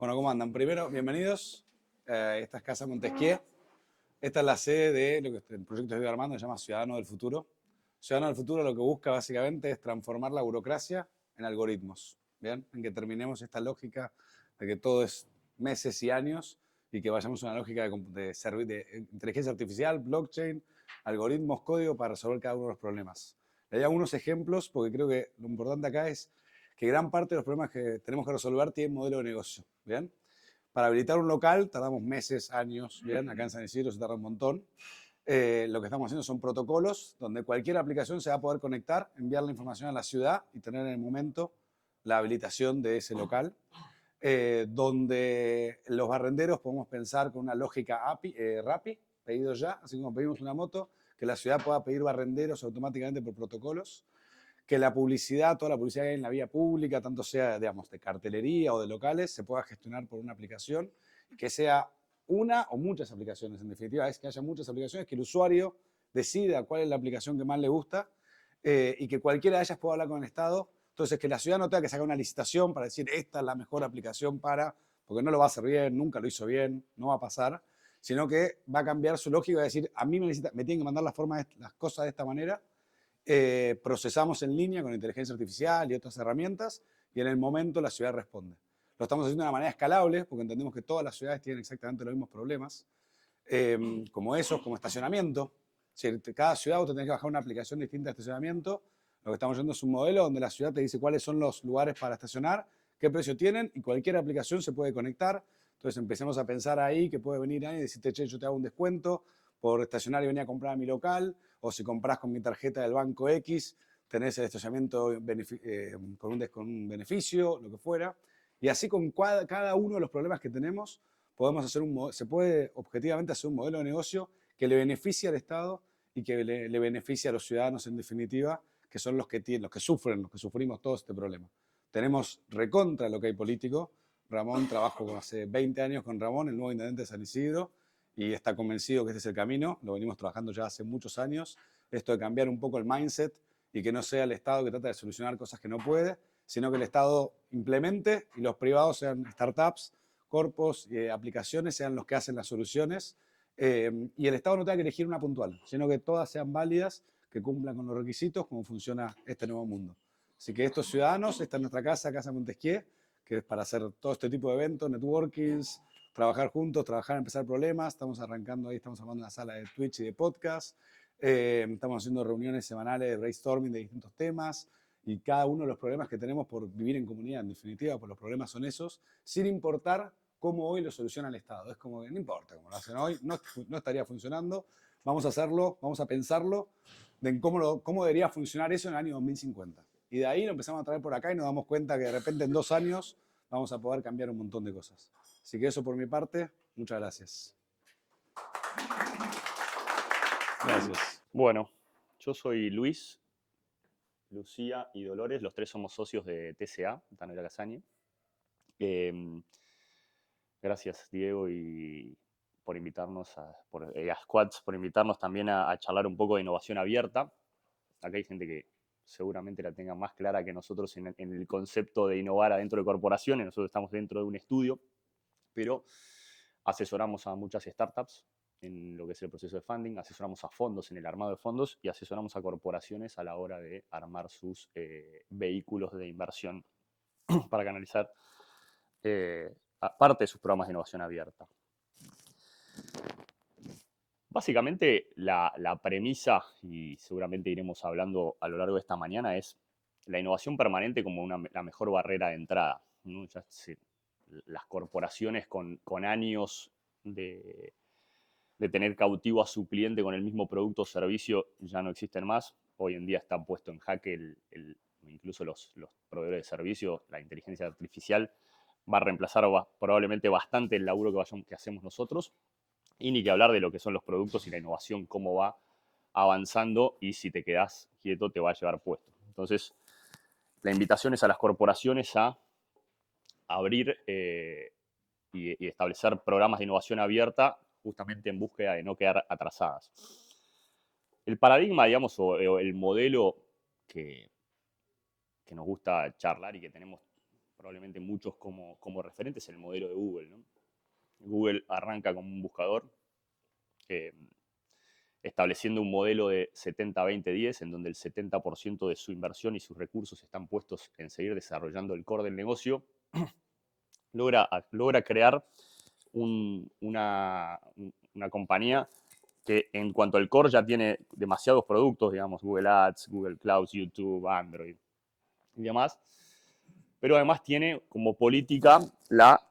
Bueno, ¿cómo andan? Primero, bienvenidos. Esta es Casa Montesquieu. Esta es la sede de lo que el proyecto que estoy armando, se llama Ciudadano del Futuro. Ciudadano del Futuro lo que busca básicamente es transformar la burocracia en algoritmos. ¿Bien? En que terminemos esta lógica de que todo es meses y años y que vayamos a una lógica de inteligencia artificial, blockchain, algoritmos, código para resolver cada uno de los problemas. Le doy algunos ejemplos porque creo que lo importante acá es que gran parte de los problemas que tenemos que resolver tienen modelo de negocio. ¿Bien? Para habilitar un local tardamos meses, años, ¿bien? Acá en San Isidro se tarda un montón. Lo que estamos haciendo son protocolos donde cualquier aplicación se va a poder conectar, enviar la información a la ciudad y tener en el momento la habilitación de ese local. Donde los barrenderos podemos pensar con una lógica API, Rappi, pedido ya, así como pedimos una moto, que la ciudad pueda pedir barrenderos automáticamente por protocolos, que la publicidad, toda la publicidad que hay en la vía pública, tanto sea, digamos, de cartelería o de locales, se pueda gestionar por una aplicación, que sea una o muchas aplicaciones. En definitiva, es que haya muchas aplicaciones, que el usuario decida cuál es la aplicación que más le gusta y que cualquiera de ellas pueda hablar con el Estado. Entonces, que la ciudad no tenga que sacar una licitación para decir esta es la mejor aplicación para, porque no lo va a hacer bien, nunca lo hizo bien, no va a pasar, sino que va a cambiar su lógica y va a decir, a mí me tienen que mandar las cosas de esta manera. Procesamos en línea con inteligencia artificial y otras herramientas y en el momento la ciudad responde. Lo estamos haciendo de una manera escalable porque entendemos que todas las ciudades tienen exactamente los mismos problemas, como esos, como estacionamiento. Si cada ciudad usted tiene que bajar una aplicación distinta de estacionamiento. Lo que estamos haciendo es un modelo donde la ciudad te dice cuáles son los lugares para estacionar, qué precio tienen y cualquier aplicación se puede conectar. Entonces empecemos a pensar ahí que puede venir alguien y decirte, che, yo te hago un descuento por estacionar y venir a comprar a mi local, o si compras con mi tarjeta del banco X, tenés el estacionamiento con un beneficio, lo que fuera. Y así con cada uno de los problemas que tenemos, podemos hacer se puede objetivamente hacer un modelo de negocio que le beneficie al Estado y que le beneficie a los ciudadanos en definitiva, que son los que sufren, los que sufrimos todo este problema. Tenemos recontra lo que hay político. Ramón, trabajo hace 20 años con Ramón, el nuevo intendente de San Isidro, y está convencido que este es el camino. Lo venimos trabajando ya hace muchos años. Esto de cambiar un poco el mindset y que no sea el Estado que trata de solucionar cosas que no puede, sino que el Estado implemente y los privados sean startups, corpos y aplicaciones sean los que hacen las soluciones. Y el Estado no tenga que elegir una puntual, sino que todas sean válidas, que cumplan con los requisitos, como funciona este nuevo mundo. Así que estos ciudadanos, esta es nuestra casa, Casa Montesquieu, que es para hacer todo este tipo de eventos, networkings, trabajar juntos, trabajar, empezar problemas. Estamos arrancando ahí, estamos armando una sala de Twitch y de podcast. Estamos haciendo reuniones semanales de brainstorming de distintos temas y cada uno de los problemas que tenemos por vivir en comunidad, en definitiva, pues los problemas son esos, sin importar cómo hoy lo soluciona el Estado. Es como que no importa cómo lo hacen hoy, no estaría funcionando. Vamos a hacerlo, vamos a pensarlo de cómo debería funcionar eso en el año 2050. Y de ahí lo empezamos a traer por acá y nos damos cuenta que de repente en 2 años vamos a poder cambiar un montón de cosas. Así que eso por mi parte, muchas gracias. Gracias. Bueno, yo soy Luis, Lucía y Dolores, los tres somos socios de TCA, Tanera Casañe. Gracias, Diego, y por invitarnos, a Squads, por invitarnos también a charlar un poco de innovación abierta. Acá hay gente que seguramente la tenga más clara que nosotros en el concepto de innovar adentro de corporaciones. Nosotros estamos dentro de un estudio, pero asesoramos a muchas startups en lo que es el proceso de funding, asesoramos a fondos en el armado de fondos y asesoramos a corporaciones a la hora de armar sus vehículos de inversión para canalizar parte de sus programas de innovación abierta. Básicamente, la premisa, y seguramente iremos hablando a lo largo de esta mañana, es la innovación permanente como la mejor barrera de entrada, ¿no? Las corporaciones con años de tener cautivo a su cliente con el mismo producto o servicio ya no existen más. Hoy en día está puesto en jaque incluso los proveedores de servicios, la inteligencia artificial va a reemplazar probablemente bastante el laburo que hacemos nosotros. Y ni que hablar de lo que son los productos y la innovación, cómo va avanzando y si te quedas quieto te va a llevar puesto. Entonces, la invitación es a las corporaciones a abrir y establecer programas de innovación abierta justamente en búsqueda de no quedar atrasadas. El paradigma, digamos, o el modelo que nos gusta charlar y que tenemos probablemente muchos como referentes, el modelo de Google, ¿no? Google arranca como un buscador eh, estableciendo un modelo de 70-20-10, en donde el 70% de su inversión y sus recursos están puestos en seguir desarrollando el core del negocio, logra crear una compañía que en cuanto al core ya tiene demasiados productos, digamos, Google Ads, Google Cloud, YouTube, Android y demás, pero además tiene como política la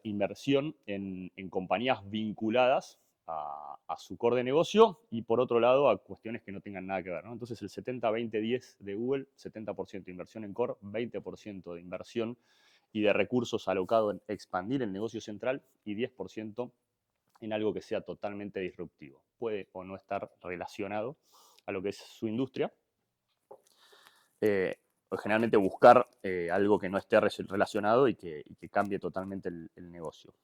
inversión en compañías vinculadas a su core de negocio y por otro lado a cuestiones que no tengan nada que ver, ¿no? Entonces el 70-20-10 de Google, 70% de inversión en core, 20% de inversión y de recursos alocados en expandir el negocio central y 10% en algo que sea totalmente disruptivo. Puede o no estar relacionado a lo que es su industria. O generalmente buscar algo que no esté relacionado y que cambie totalmente el negocio.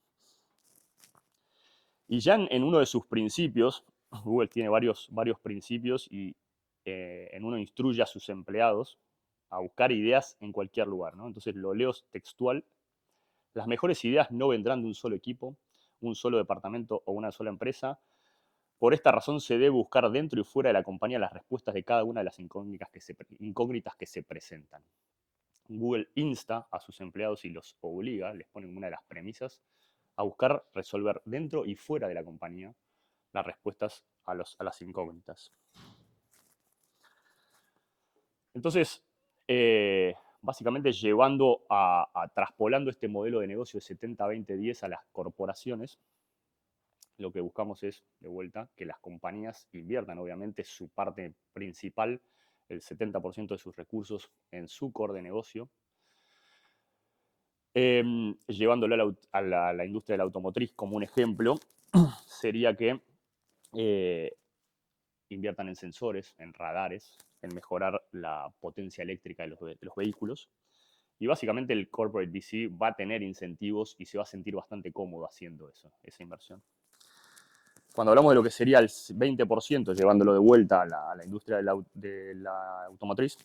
Y ya en uno de sus principios, Google tiene varios principios y en uno instruye a sus empleados a buscar ideas en cualquier lugar, ¿no? Entonces lo leo textual. Las mejores ideas no vendrán de un solo equipo, un solo departamento o una sola empresa. Por esta razón se debe buscar dentro y fuera de la compañía las respuestas de cada una de las incógnitas que se presentan. Google insta a sus empleados y los obliga, les pone como una de las premisas, a buscar resolver dentro y fuera de la compañía las respuestas a las incógnitas. Entonces, básicamente traspolando este modelo de negocio de 70-20-10 a las corporaciones, lo que buscamos es, de vuelta, que las compañías inviertan, obviamente, su parte principal, el 70% de sus recursos, en su core de negocio, llevándolo a la industria de la automotriz como un ejemplo, sería que inviertan en sensores, en radares, en mejorar la potencia eléctrica de los vehículos. Y básicamente el corporate VC va a tener incentivos y se va a sentir bastante cómodo haciendo eso, esa inversión. Cuando hablamos de lo que sería el 20%, llevándolo de vuelta a la industria de la automotriz,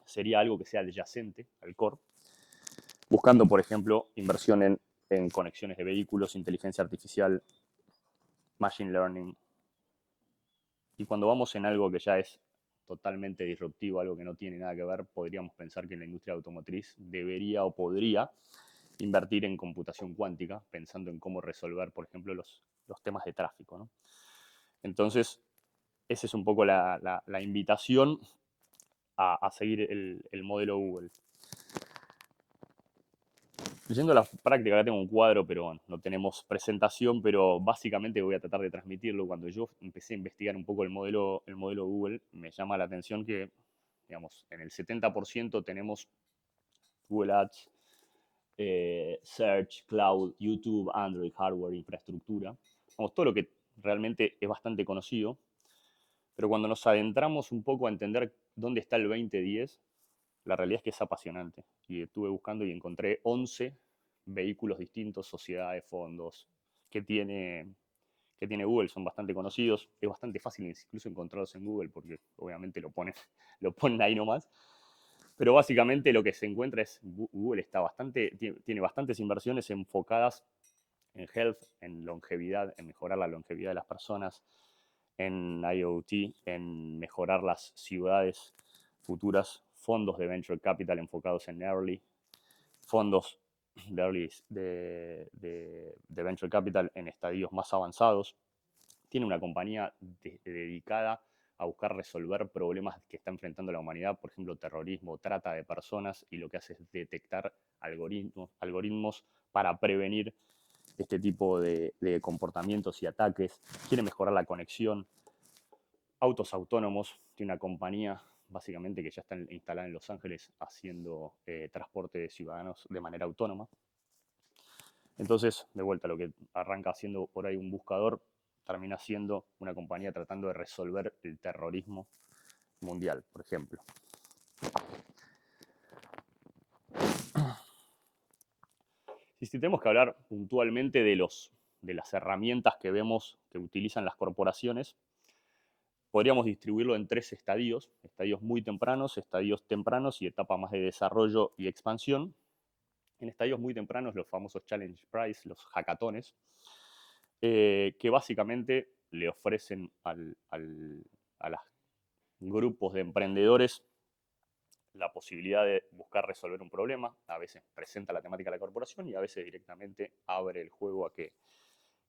sería algo que sea adyacente al core, buscando, por ejemplo, inversión en conexiones de vehículos, inteligencia artificial, machine learning. Y cuando vamos en algo que ya es totalmente disruptivo, algo que no tiene nada que ver, podríamos pensar que la industria automotriz debería o podría invertir en computación cuántica, pensando en cómo resolver, por ejemplo, los temas de tráfico, ¿no? Entonces, esa es un poco la invitación a seguir el modelo Google. Leyendo la práctica, acá tengo un cuadro, pero bueno, no tenemos presentación, pero básicamente voy a tratar de transmitirlo. Cuando yo empecé a investigar un poco el modelo Google, me llama la atención que, digamos, en el 70% tenemos Google Ads, Search, Cloud, YouTube, Android, hardware, infraestructura. Vamos, todo lo que realmente es bastante conocido. Pero cuando nos adentramos un poco a entender dónde está el 2010, la realidad es que es apasionante. Y estuve buscando y encontré 11 vehículos distintos, sociedades, fondos, que tiene Google. Son bastante conocidos. Es bastante fácil incluso encontrarlos en Google porque obviamente lo ponen ahí nomás. Pero básicamente lo que se encuentra es Google tiene bastantes inversiones enfocadas en health, en longevidad, en mejorar la longevidad de las personas, en IoT, en mejorar las ciudades futuras, fondos de venture capital enfocados en early, fondos de venture capital en estadios más avanzados. Tiene una compañía dedicada a buscar resolver problemas que está enfrentando la humanidad, por ejemplo, terrorismo, trata de personas, y lo que hace es detectar algoritmos para prevenir este tipo de comportamientos y ataques. Quiere mejorar la conexión. Autos autónomos. Tiene una compañía básicamente que ya está instalada en Los Ángeles haciendo transporte de ciudadanos de manera autónoma. Entonces, de vuelta, lo que arranca siendo por ahí un buscador, termina siendo una compañía tratando de resolver el terrorismo mundial, por ejemplo. Si tenemos que hablar puntualmente de las herramientas que vemos que utilizan las corporaciones, podríamos distribuirlo en 3 estadios: estadios muy tempranos y etapa más de desarrollo y expansión. En estadios muy tempranos, los famosos Challenge Prize, los hackatones, que básicamente le ofrecen a los grupos de emprendedores la posibilidad de buscar resolver un problema. A veces presenta la temática de la corporación y a veces directamente abre el juego a que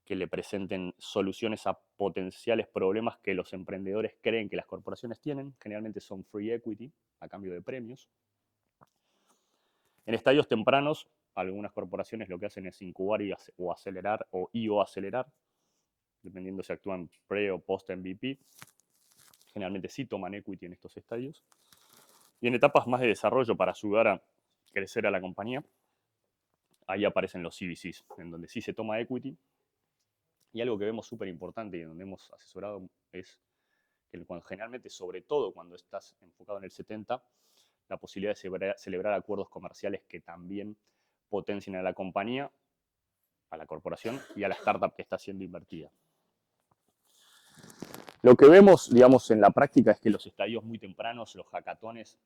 le presenten soluciones a potenciales problemas que los emprendedores creen que las corporaciones tienen. Generalmente son free equity a cambio de premios. En estadios tempranos, algunas corporaciones lo que hacen es incubar o acelerar o acelerar, dependiendo si actúan pre o post MVP. Generalmente sí toman equity en estos estadios. Y en etapas más de desarrollo, para ayudar a crecer a la compañía, ahí aparecen los CVCs, en donde sí se toma equity. Y algo que vemos súper importante y donde hemos asesorado es que generalmente, sobre todo cuando estás enfocado en el 70, la posibilidad de celebrar acuerdos comerciales que también potencien a la compañía, a la corporación y a la startup que está siendo invertida. Lo que vemos, digamos, en la práctica es que los estadios muy tempranos, los hackatones,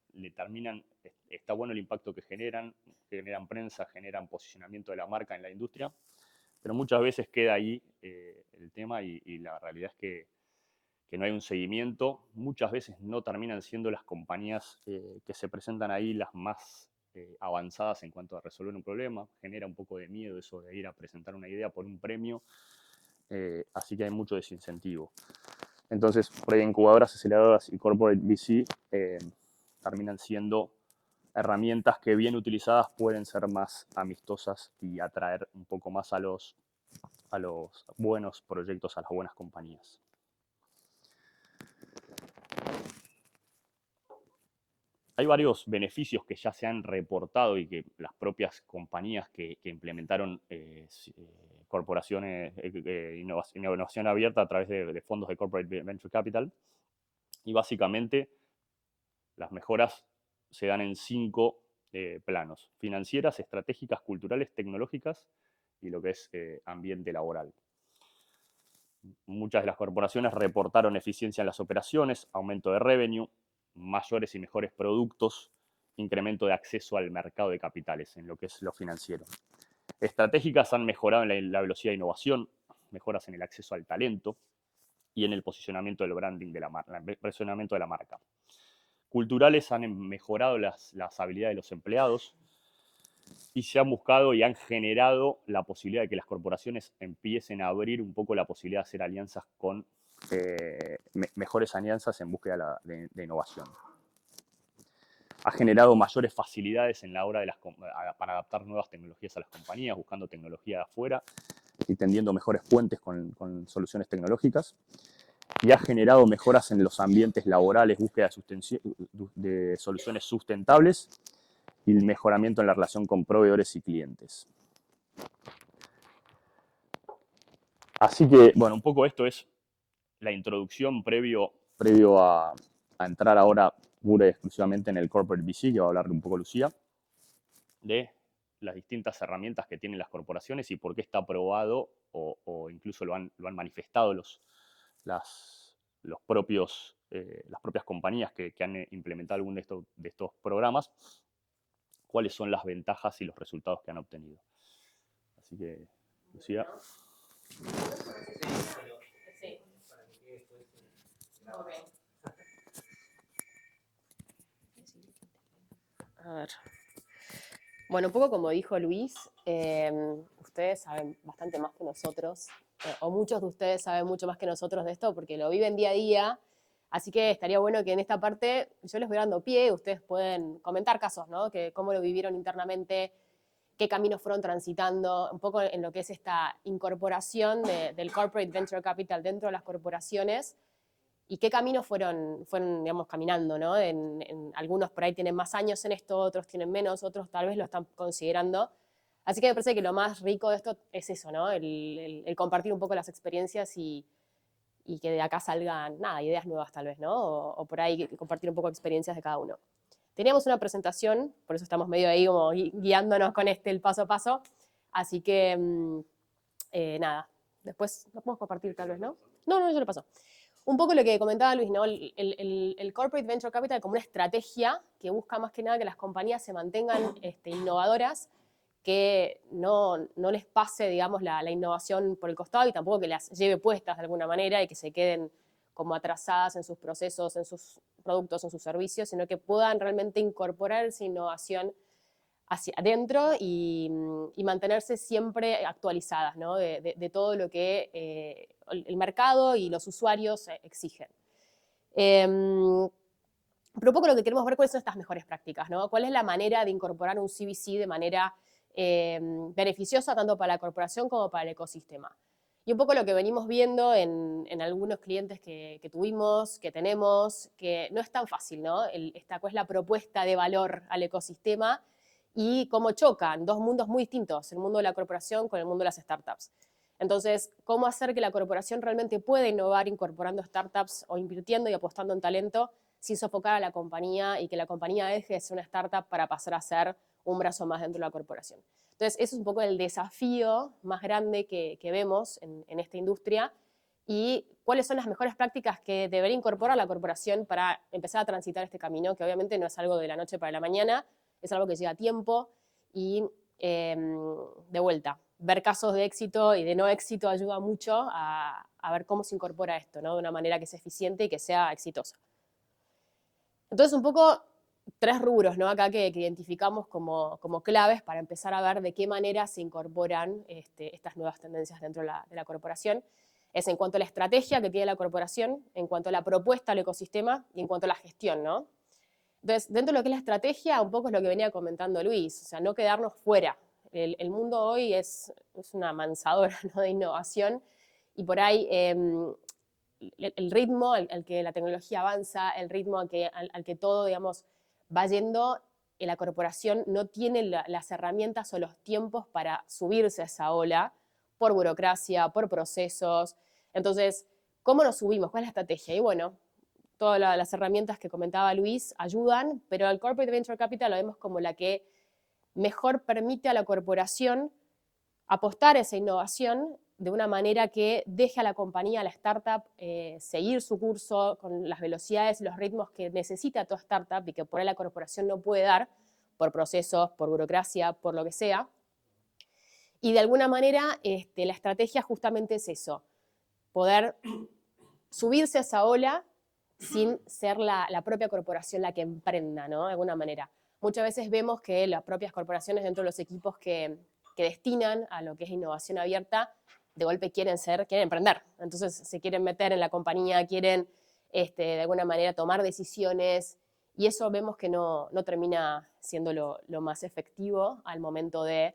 está bueno el impacto que generan prensa, generan posicionamiento de la marca en la industria, pero muchas veces queda ahí el tema y la realidad es que no hay un seguimiento. Muchas veces no terminan siendo las compañías que se presentan ahí las más avanzadas en cuanto a resolver un problema. Genera un poco de miedo eso de ir a presentar una idea por un premio, así que hay mucho desincentivo. Entonces, por ahí incubadoras, aceleradoras y corporate VC terminan siendo herramientas que bien utilizadas pueden ser más amistosas y atraer un poco más a los buenos proyectos, a las buenas compañías. Hay varios beneficios que ya se han reportado y que las propias compañías que implementaron corporaciones, innovación abierta a través de fondos de Corporate Venture Capital. Y básicamente las mejoras se dan en 5 planos: financieras, estratégicas, culturales, tecnológicas y lo que es ambiente laboral. Muchas de las corporaciones reportaron eficiencia en las operaciones, aumento de revenue, mayores y mejores productos, incremento de acceso al mercado de capitales en lo que es lo financiero. Estratégicas han mejorado en la velocidad de innovación, mejoras en el acceso al talento y en el posicionamiento del branding de la marca, el posicionamiento de la marca. Culturales han mejorado las habilidades de los empleados y se han buscado y han generado la posibilidad de que las corporaciones empiecen a abrir un poco la posibilidad de hacer alianzas con mejores alianzas en búsqueda de innovación. Ha generado mayores facilidades en la hora para adaptar nuevas tecnologías a las compañías, buscando tecnología de afuera y tendiendo mejores puentes con soluciones tecnológicas. Y ha generado mejoras en los ambientes laborales, búsqueda de soluciones sustentables y el mejoramiento en la relación con proveedores y clientes. Así que, bueno, un poco esto es la introducción previo a entrar ahora pura y exclusivamente en el Corporate VC, que va a hablar un poco Lucía, de las distintas herramientas que tienen las corporaciones y por qué está aprobado o incluso lo han manifestado las propias compañías que han implementado algún de estos programas, cuáles son las ventajas y los resultados que han obtenido. Así que, Lucía. Sí. Okay. A ver. Bueno, un poco como dijo Luis, ustedes saben bastante más que nosotros, o muchos de ustedes saben mucho más que nosotros de esto porque lo viven día a día, así que estaría bueno que en esta parte yo les voy dando pie, ustedes pueden comentar casos, ¿no? Que cómo lo vivieron internamente, qué caminos fueron transitando, un poco en lo que es esta incorporación del Corporate Venture Capital dentro de las corporaciones y qué caminos fueron digamos, caminando, ¿no? Algunos por ahí tienen más años en esto, otros tienen menos, otros tal vez lo están considerando. Así que me parece que lo más rico de esto es eso, ¿no? El compartir un poco las experiencias y que de acá salgan, nada, ideas nuevas tal vez, ¿no? O por ahí compartir un poco experiencias de cada uno. Teníamos una presentación, por eso estamos medio ahí como guiándonos con el paso a paso. Así que, nada, después lo podemos compartir tal vez, ¿no? No, yo lo paso. Un poco lo que comentaba Luis, ¿no? El Corporate Venture Capital como una estrategia que busca más que nada que las compañías se mantengan innovadoras, que no les pase, digamos, la innovación por el costado y tampoco que las lleve puestas de alguna manera y que se queden como atrasadas en sus procesos, en sus productos, en sus servicios, sino que puedan realmente incorporar esa innovación hacia adentro y mantenerse siempre actualizadas, ¿no? de todo lo que el mercado y los usuarios exigen. Pero un poco lo que queremos ver cuáles son estas mejores prácticas, ¿no? ¿Cuál es la manera de incorporar un CVC de manera beneficiosa tanto para la corporación como para el ecosistema? Y un poco lo que venimos viendo en algunos clientes que tuvimos, que tenemos, que no es tan fácil, ¿no? ¿Cuál es la propuesta de valor al ecosistema? Y cómo chocan dos mundos muy distintos, el mundo de la corporación con el mundo de las startups. Entonces, ¿cómo hacer que la corporación realmente pueda innovar incorporando startups o invirtiendo y apostando en talento sin sofocar a la compañía y que la compañía deje de ser una startup para pasar a ser un brazo más dentro de la corporación? Entonces, eso es un poco el desafío más grande que vemos en esta industria y cuáles son las mejores prácticas que debería incorporar la corporación para empezar a transitar este camino, que obviamente no es algo de la noche para la mañana, es algo que lleva tiempo y de vuelta, ver casos de éxito y de no éxito ayuda mucho a ver cómo se incorpora esto, ¿no? De una manera que sea eficiente y que sea exitosa. Entonces, un poco 3 rubros, ¿no? Acá que identificamos como claves para empezar a ver de qué manera se incorporan estas nuevas tendencias dentro de la corporación. Es en cuanto a la estrategia que tiene la corporación, en cuanto a la propuesta al ecosistema y en cuanto a la gestión, ¿no? Entonces, dentro de lo que es la estrategia, un poco es lo que venía comentando Luis, o sea, no quedarnos fuera. El mundo hoy es una mansadora, ¿no? de innovación y por ahí el ritmo al que la tecnología avanza, el ritmo al que todo, digamos, va yendo, la corporación no tiene las herramientas o los tiempos para subirse a esa ola por burocracia, por procesos. Entonces, ¿cómo nos subimos? ¿Cuál es la estrategia? Y bueno, todas las herramientas que comentaba Luis ayudan, pero el Corporate Venture Capital lo vemos como la que mejor permite a la corporación apostar a esa innovación de una manera que deje a la compañía, a la startup, seguir su curso con las velocidades y los ritmos que necesita toda startup y que por ahí la corporación no puede dar por procesos, por burocracia, por lo que sea. Y de alguna manera la estrategia justamente es eso, poder subirse a esa ola sin ser la propia corporación la que emprenda, ¿no? De alguna manera. Muchas veces vemos que las propias corporaciones dentro de los equipos que destinan a lo que es innovación abierta, de golpe quieren emprender. Entonces se quieren meter en la compañía, quieren de alguna manera tomar decisiones y eso vemos que no termina siendo lo más efectivo al momento de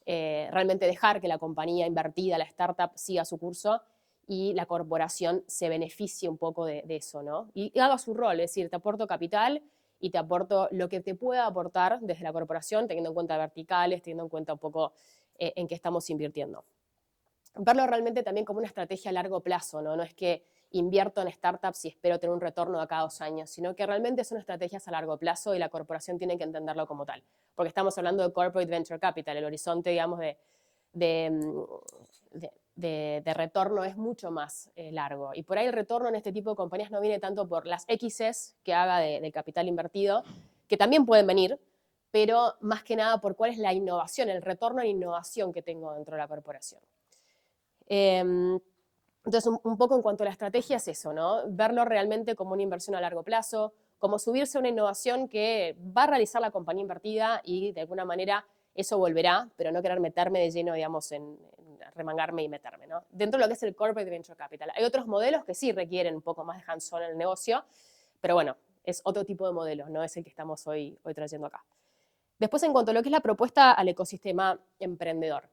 realmente dejar que la compañía invertida, la startup, siga su curso y la corporación se beneficie un poco de eso, ¿no? Y haga su rol, es decir, te aporto capital y te aporto lo que te pueda aportar desde la corporación, teniendo en cuenta verticales, teniendo en cuenta un poco en qué estamos invirtiendo. Verlo realmente también como una estrategia a largo plazo, ¿no? No es que invierto en startups y espero tener un retorno de acá a 2 años, sino que realmente son estrategias a largo plazo y la corporación tiene que entenderlo como tal. Porque estamos hablando de Corporate Venture Capital, el horizonte, digamos, de retorno es mucho más largo. Y por ahí el retorno en este tipo de compañías no viene tanto por las X's que haga del capital invertido, que también pueden venir, pero más que nada por cuál es la innovación, el retorno en innovación que tengo dentro de la corporación. Entonces, un poco en cuanto a la estrategia es eso, ¿no? Verlo realmente como una inversión a largo plazo, como subirse a una innovación que va a realizar la compañía invertida y de alguna manera eso volverá, pero no querer meterme de lleno, digamos, en remangarme y meterme, ¿no? Dentro de lo que es el Corporate Venture Capital. Hay otros modelos que sí requieren un poco más de hands-on en el negocio, pero bueno, es otro tipo de modelo, no es el que estamos hoy trayendo acá. Después, en cuanto a lo que es la propuesta al ecosistema emprendedor.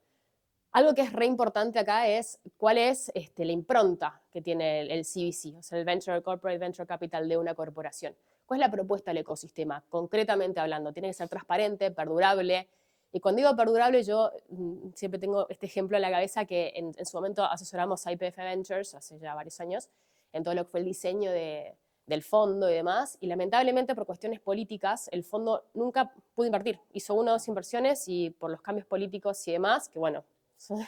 Algo que es re importante acá es cuál es la impronta que tiene el CVC, o sea, el Corporate Venture Capital de una corporación. ¿Cuál es la propuesta al ecosistema? Concretamente hablando, tiene que ser transparente, perdurable. Y cuando digo perdurable, yo siempre tengo este ejemplo en la cabeza que en su momento asesoramos a YPF Ventures, hace ya varios años, en todo lo que fue el diseño del fondo y demás, y lamentablemente por cuestiones políticas el fondo nunca pudo invertir. Hizo 1 o 2 inversiones y por los cambios políticos y demás, que bueno,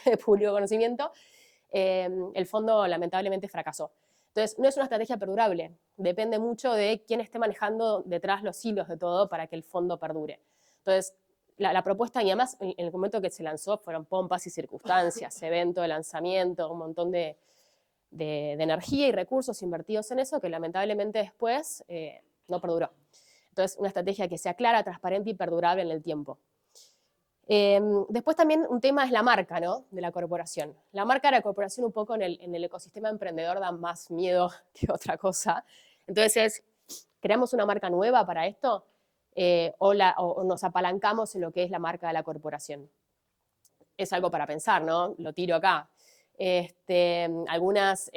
de público conocimiento, el fondo lamentablemente fracasó. Entonces, no es una estrategia perdurable. Depende mucho de quién esté manejando detrás los hilos de todo para que el fondo perdure. Entonces, la propuesta, y además en el momento que se lanzó, fueron pompas y circunstancias, evento de lanzamiento, un montón de energía y recursos invertidos en eso que lamentablemente después no perduró. Entonces, una estrategia que sea clara, transparente y perdurable en el tiempo. Después también un tema es la marca, ¿no?, de la corporación. La marca de la corporación un poco en el ecosistema emprendedor da más miedo que otra cosa. Entonces, ¿creamos una marca nueva para esto? O nos apalancamos en lo que es la marca de la corporación. Es algo para pensar, ¿no? Lo tiro acá. Algunos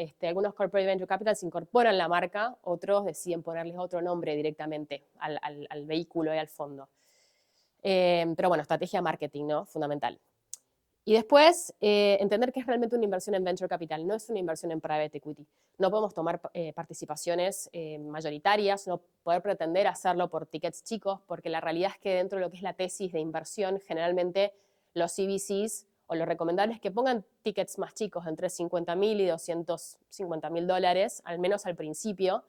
corporate venture capitals incorporan la marca, otros deciden ponerles otro nombre directamente al vehículo y al fondo. Pero bueno, estrategia marketing, ¿no? Fundamental. Y después, entender que es realmente una inversión en venture capital, no es una inversión en private equity. No podemos tomar participaciones mayoritarias, no poder pretender hacerlo por tickets chicos, porque la realidad es que dentro de lo que es la tesis de inversión, generalmente los CVCs o lo recomendable es que pongan tickets más chicos, entre $50.000 y $250.000, al menos al principio,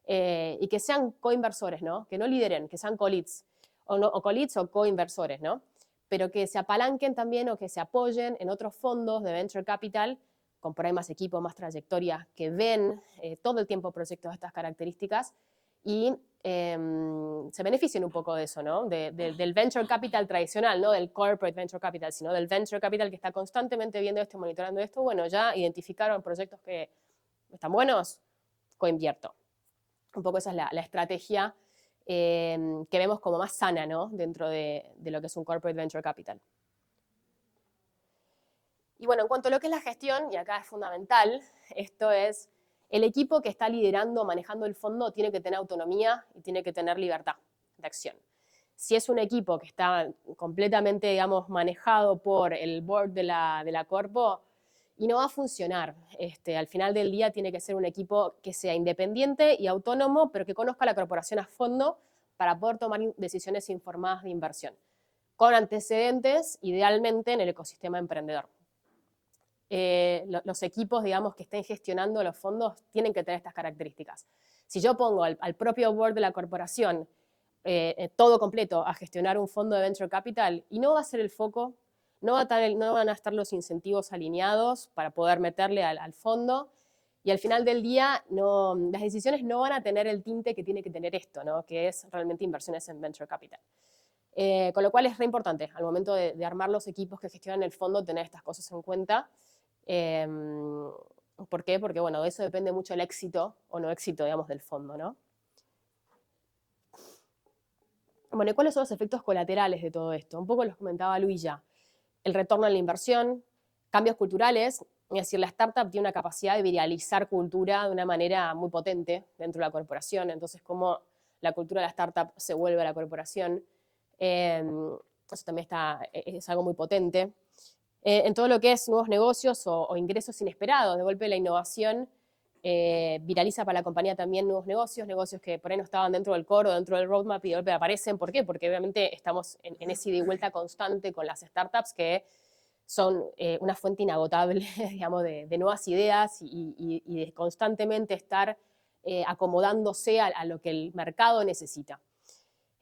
y que sean coinversores, ¿no? Que no lideren, que sean co-leads, o co-leads o coinversores, ¿no? Pero que se apalanquen también o que se apoyen en otros fondos de venture capital, con por ahí más equipo, más trayectoria, que ven todo el tiempo proyectos de estas características y se beneficien un poco de eso, ¿no? Del venture capital tradicional, no del corporate venture capital, sino del venture capital que está constantemente viendo esto, monitorando esto. Bueno, ya identificaron proyectos que están buenos, coinvierto. Un poco esa es la estrategia que vemos como más sana, ¿no?, dentro de lo que es un corporate venture capital. Y bueno, en cuanto a lo que es la gestión, y acá es fundamental, esto es, el equipo que está liderando, manejando el fondo, tiene que tener autonomía y tiene que tener libertad de acción. Si es un equipo que está completamente, digamos, manejado por el board de la corpo, y no va a funcionar. Al final del día tiene que ser un equipo que sea independiente y autónomo, pero que conozca la corporación a fondo para poder tomar decisiones informadas de inversión, con antecedentes, idealmente, en el ecosistema emprendedor. Los equipos, digamos, que estén gestionando los fondos tienen que tener estas características. Si yo pongo al propio board de la corporación todo completo a gestionar un fondo de venture capital, y no va a ser el foco, no van a estar los incentivos alineados para poder meterle al fondo, y al final del día las decisiones no van a tener el tinte que tiene que tener esto, ¿no?, que es realmente inversiones en venture capital. Con lo cual es re importante al momento de armar los equipos que gestionan el fondo tener estas cosas en cuenta. ¿Por qué? Porque bueno, de eso depende mucho el éxito o no éxito, digamos, del fondo, ¿no? Bueno, ¿y cuáles son los efectos colaterales de todo esto? Un poco los comentaba Luis ya. El retorno a la inversión, cambios culturales, es decir, la startup tiene una capacidad de viralizar cultura de una manera muy potente dentro de la corporación, entonces cómo la cultura de la startup se vuelve a la corporación, eso también es algo muy potente. En todo lo que es nuevos negocios o ingresos inesperados, de golpe la innovación viraliza para la compañía también nuevos negocios que por ahí no estaban dentro del core o dentro del roadmap y de golpe aparecen. ¿Por qué? Porque obviamente estamos en ese ida y vuelta constante con las startups que son una fuente inagotable, digamos, de nuevas ideas y de constantemente estar acomodándose a lo que el mercado necesita.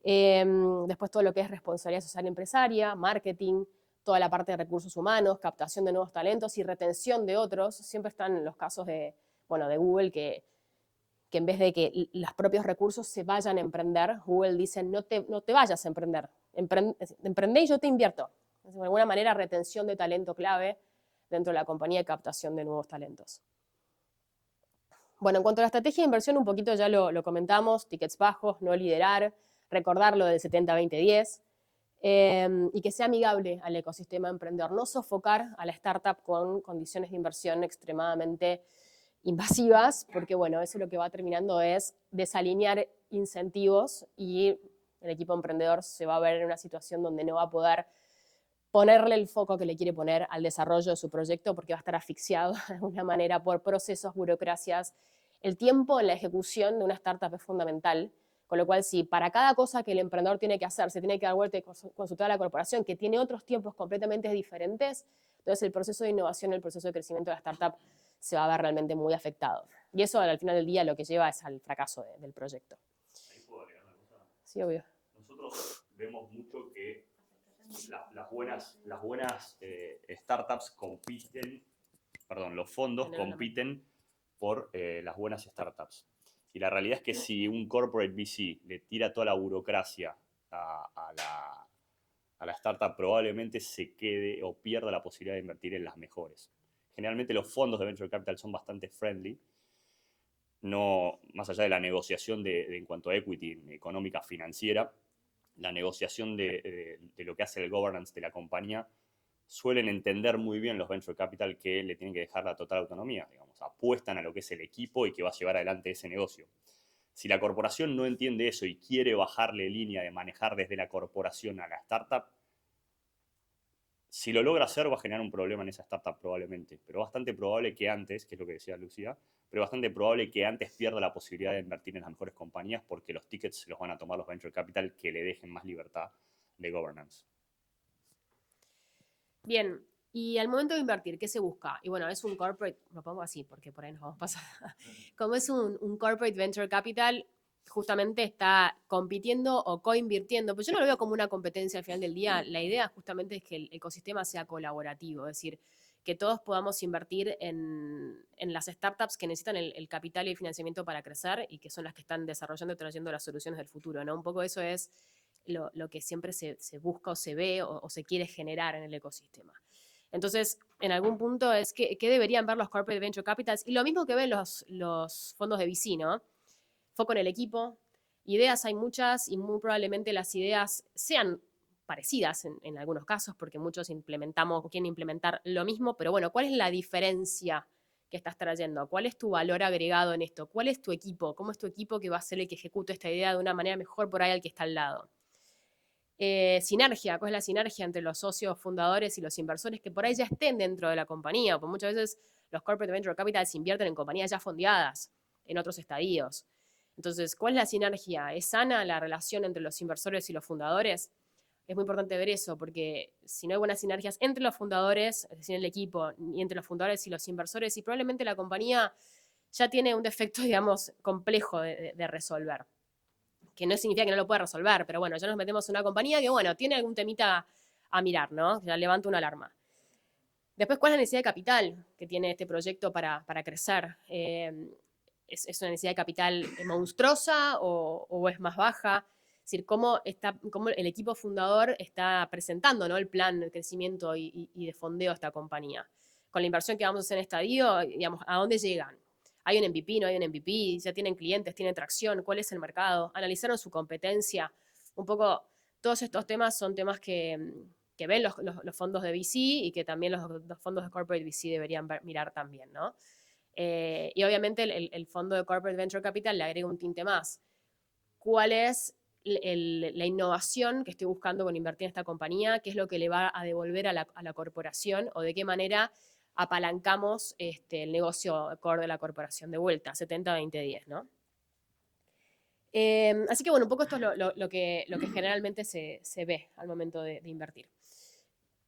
Después todo lo que es responsabilidad social empresaria, marketing, toda la parte de recursos humanos, captación de nuevos talentos y retención de otros. Siempre están los casos de Google que en vez de que los propios recursos se vayan a emprender, Google dice no te vayas a emprender, emprende y yo te invierto. De alguna manera, retención de talento clave dentro de la compañía y captación de nuevos talentos. Bueno, en cuanto a la estrategia de inversión, un poquito ya lo comentamos, tickets bajos, no liderar, recordar lo del 70-20-10, y que sea amigable al ecosistema emprendedor, no sofocar a la startup con condiciones de inversión extremadamente invasivas, porque bueno, eso lo que va terminando es desalinear incentivos y el equipo emprendedor se va a ver en una situación donde no va a poder ponerle el foco que le quiere poner al desarrollo de su proyecto porque va a estar asfixiado de alguna manera por procesos, burocracias. El tiempo en la ejecución de una startup es fundamental, con lo cual si para cada cosa que el emprendedor tiene que hacer se tiene que dar vuelta y consultar a la corporación que tiene otros tiempos completamente diferentes, entonces el proceso de innovación, el proceso de crecimiento de la startup se va a ver realmente muy afectado. Y eso al final del día lo que lleva es al fracaso del proyecto. Ahí puedo agregar una cosa. Sí, obvio. Nosotros vemos mucho que las buenas startups compiten, perdón, los fondos compiten por las buenas startups. Y la realidad es que si un corporate VC le tira toda la burocracia a la startup, probablemente se quede o pierda la posibilidad de invertir en las mejores. Generalmente los fondos de venture capital son bastante friendly, no, más allá de la negociación en cuanto a equity económica financiera, la negociación de lo que hace el governance de la compañía, suelen entender muy bien los venture capital que le tienen que dejar la total autonomía, digamos, apuestan a lo que es el equipo y que va a llevar adelante ese negocio. Si la corporación no entiende eso y quiere bajarle línea de manejar desde la corporación a la startup, si lo logra hacer va a generar un problema en esa startup probablemente, pero bastante probable que antes, que es lo que decía Lucía, pero bastante probable que antes pierda la posibilidad de invertir en las mejores compañías porque los tickets se los van a tomar los venture capital que le dejen más libertad de governance. Bien, y al momento de invertir, ¿qué se busca? Y bueno, es un corporate, lo pongo así porque por ahí nos vamos a pasar. Como es un corporate venture capital, justamente está compitiendo o co-invirtiendo, pero yo no lo veo como una competencia al final del día. La idea justamente es que el ecosistema sea colaborativo, es decir, que todos podamos invertir en las startups que necesitan el capital y el financiamiento para crecer y que son las que están desarrollando y trayendo las soluciones del futuro, ¿no? Un poco eso es lo que siempre se busca o se ve o se quiere generar en el ecosistema. Entonces, en algún punto es que deberían ver los corporate venture capitals y lo mismo que ven los fondos de VC, ¿no? Foco en el equipo, ideas hay muchas y muy probablemente las ideas sean parecidas en algunos casos porque muchos implementamos o quieren implementar lo mismo, pero bueno, ¿cuál es la diferencia que estás trayendo? ¿Cuál es tu valor agregado en esto? ¿Cuál es tu equipo? ¿Cómo es tu equipo que va a ser el que ejecute esta idea de una manera mejor por ahí al que está al lado? Sinergia, ¿cuál es la sinergia entre los socios fundadores y los inversores que por ahí ya estén dentro de la compañía? Porque muchas veces los corporate venture capitals invierten en compañías ya fondeadas, en otros estadios. Entonces, ¿cuál es la sinergia? ¿Es sana la relación entre los inversores y los fundadores? Es muy importante ver eso, porque si no hay buenas sinergias entre los fundadores, es decir, el equipo, y entre los fundadores y los inversores, y probablemente la compañía ya tiene un defecto, digamos, complejo de resolver. Que no significa que no lo pueda resolver, pero bueno, ya nos metemos en una compañía que, bueno, tiene algún temita a mirar, ¿no? Ya levanta una alarma. Después, ¿cuál es la necesidad de capital que tiene este proyecto para crecer? ¿Es una necesidad de capital monstruosa o es más baja? Es decir, cómo el equipo fundador está presentando, ¿no?, el plan de crecimiento y de fondeo de esta compañía. Con la inversión que vamos a hacer en estadio, digamos, ¿a dónde llegan? ¿Hay un MVP? ¿No hay un MVP? ¿Ya tienen clientes? ¿Tienen tracción? ¿Cuál es el mercado? ¿Analizaron su competencia? Un poco, todos estos temas son temas que ven los fondos de VC y que también los fondos de corporate VC deberían mirar también, ¿no? Y obviamente el fondo de corporate venture capital le agrega un tinte más. ¿Cuál es la innovación que estoy buscando con invertir en esta compañía? ¿Qué es lo que le va a devolver a la corporación? ¿O de qué manera apalancamos el negocio core de la corporación de vuelta, 70-20-10, ¿no? Así que bueno, un poco esto es lo que generalmente se ve al momento de invertir.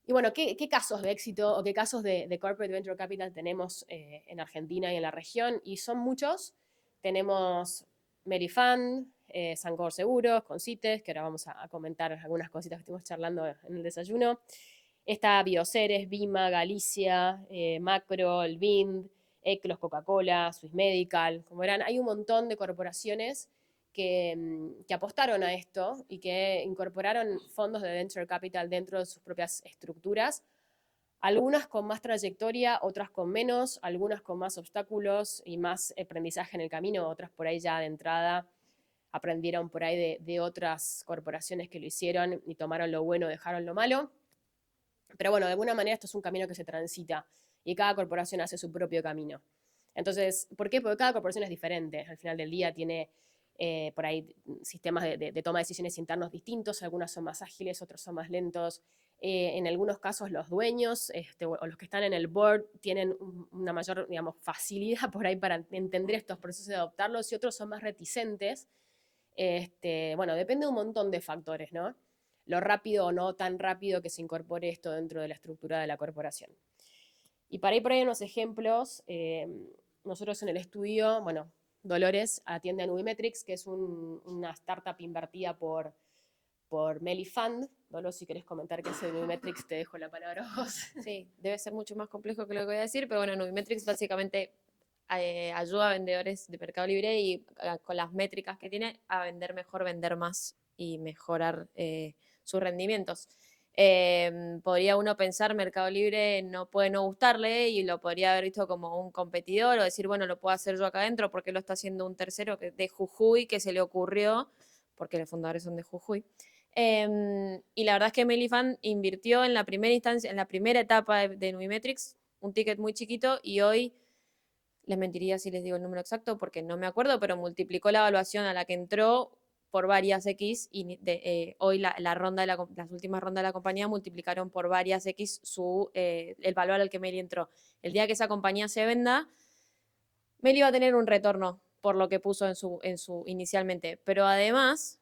Y bueno, ¿qué casos de éxito o qué casos de corporate venture capital tenemos en Argentina y en la región? Y son muchos. Tenemos Merifund, Sancor Seguros, Concites, que ahora vamos a comentar algunas cositas que estuvimos charlando en el desayuno. Está Bioceres, Vima, Galicia, Macro, el Vind, Eclos, Coca-Cola, Swiss Medical. Como verán, hay un montón de corporaciones que apostaron a esto y que incorporaron fondos de venture capital dentro de sus propias estructuras, algunas con más trayectoria, otras con menos, algunas con más obstáculos y más aprendizaje en el camino, otras por ahí ya de entrada aprendieron por ahí de otras corporaciones que lo hicieron y tomaron lo bueno, dejaron lo malo. Pero bueno, de alguna manera esto es un camino que se transita y cada corporación hace su propio camino. Entonces, ¿por qué? Porque cada corporación es diferente. Al final del día tiene por ahí sistemas de toma de decisiones internos distintos, algunas son más ágiles, otros son más lentos. En algunos casos los dueños o los que están en el board tienen una mayor, digamos, facilidad por ahí para entender estos procesos y adoptarlos y otros son más reticentes. Bueno, depende de un montón de factores, ¿no? Lo rápido o no tan rápido que se incorpore esto dentro de la estructura de la corporación. Y para ir por ahí unos ejemplos, nosotros en el estudio, bueno, Dolores atiende a Nubimetrics, que es una startup invertida por Melifund. Dolores, si querés comentar qué es el Nubimetrics, te dejo la palabra a vos. Sí, debe ser mucho más complejo que lo que voy a decir, pero bueno, Nubimetrics básicamente ayuda a vendedores de Mercado Libre y con las métricas que tiene a vender mejor, vender más y mejorar sus rendimientos. Podría uno pensar Mercado Libre no puede no gustarle y lo podría haber visto como un competidor o decir, bueno, lo puedo hacer yo acá adentro porque lo está haciendo un tercero de Jujuy que se le ocurrió, porque los fundadores son de Jujuy. Y la verdad es que Melifund invirtió en la primera instancia, en la primera etapa de Nubimetrics, un ticket muy chiquito y hoy les mentiría si les digo el número exacto porque no me acuerdo, pero multiplicó la evaluación a la que entró por varias X y hoy las últimas rondas de la compañía multiplicaron por varias X el valor al que Meli entró. El día que esa compañía se venda, Meli va a tener un retorno por lo que puso en su inicialmente, pero además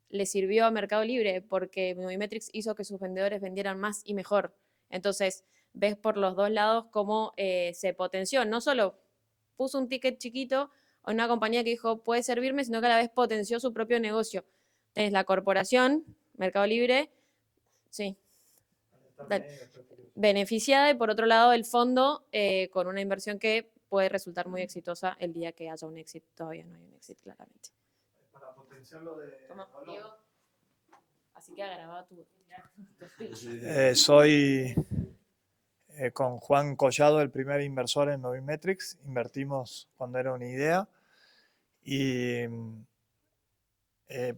le sirvió a Mercado Libre porque Nubimetrics hizo que sus vendedores vendieran más y mejor. Entonces, ves por los dos lados cómo se potenció. No solo puso un ticket chiquito a una compañía que dijo, puede servirme, sino que a la vez potenció su propio negocio. Tenés la corporación, Mercado Libre, sí, beneficiada, y por otro lado el fondo con una inversión que puede resultar muy exitosa el día que haya un éxito. Todavía no hay un éxito, claramente. Para potenciarlo de... Toma, Diego. Así que ha grabado tu soy con Juan Collado el primer inversor en Nubimetrics. Invertimos cuando era una idea y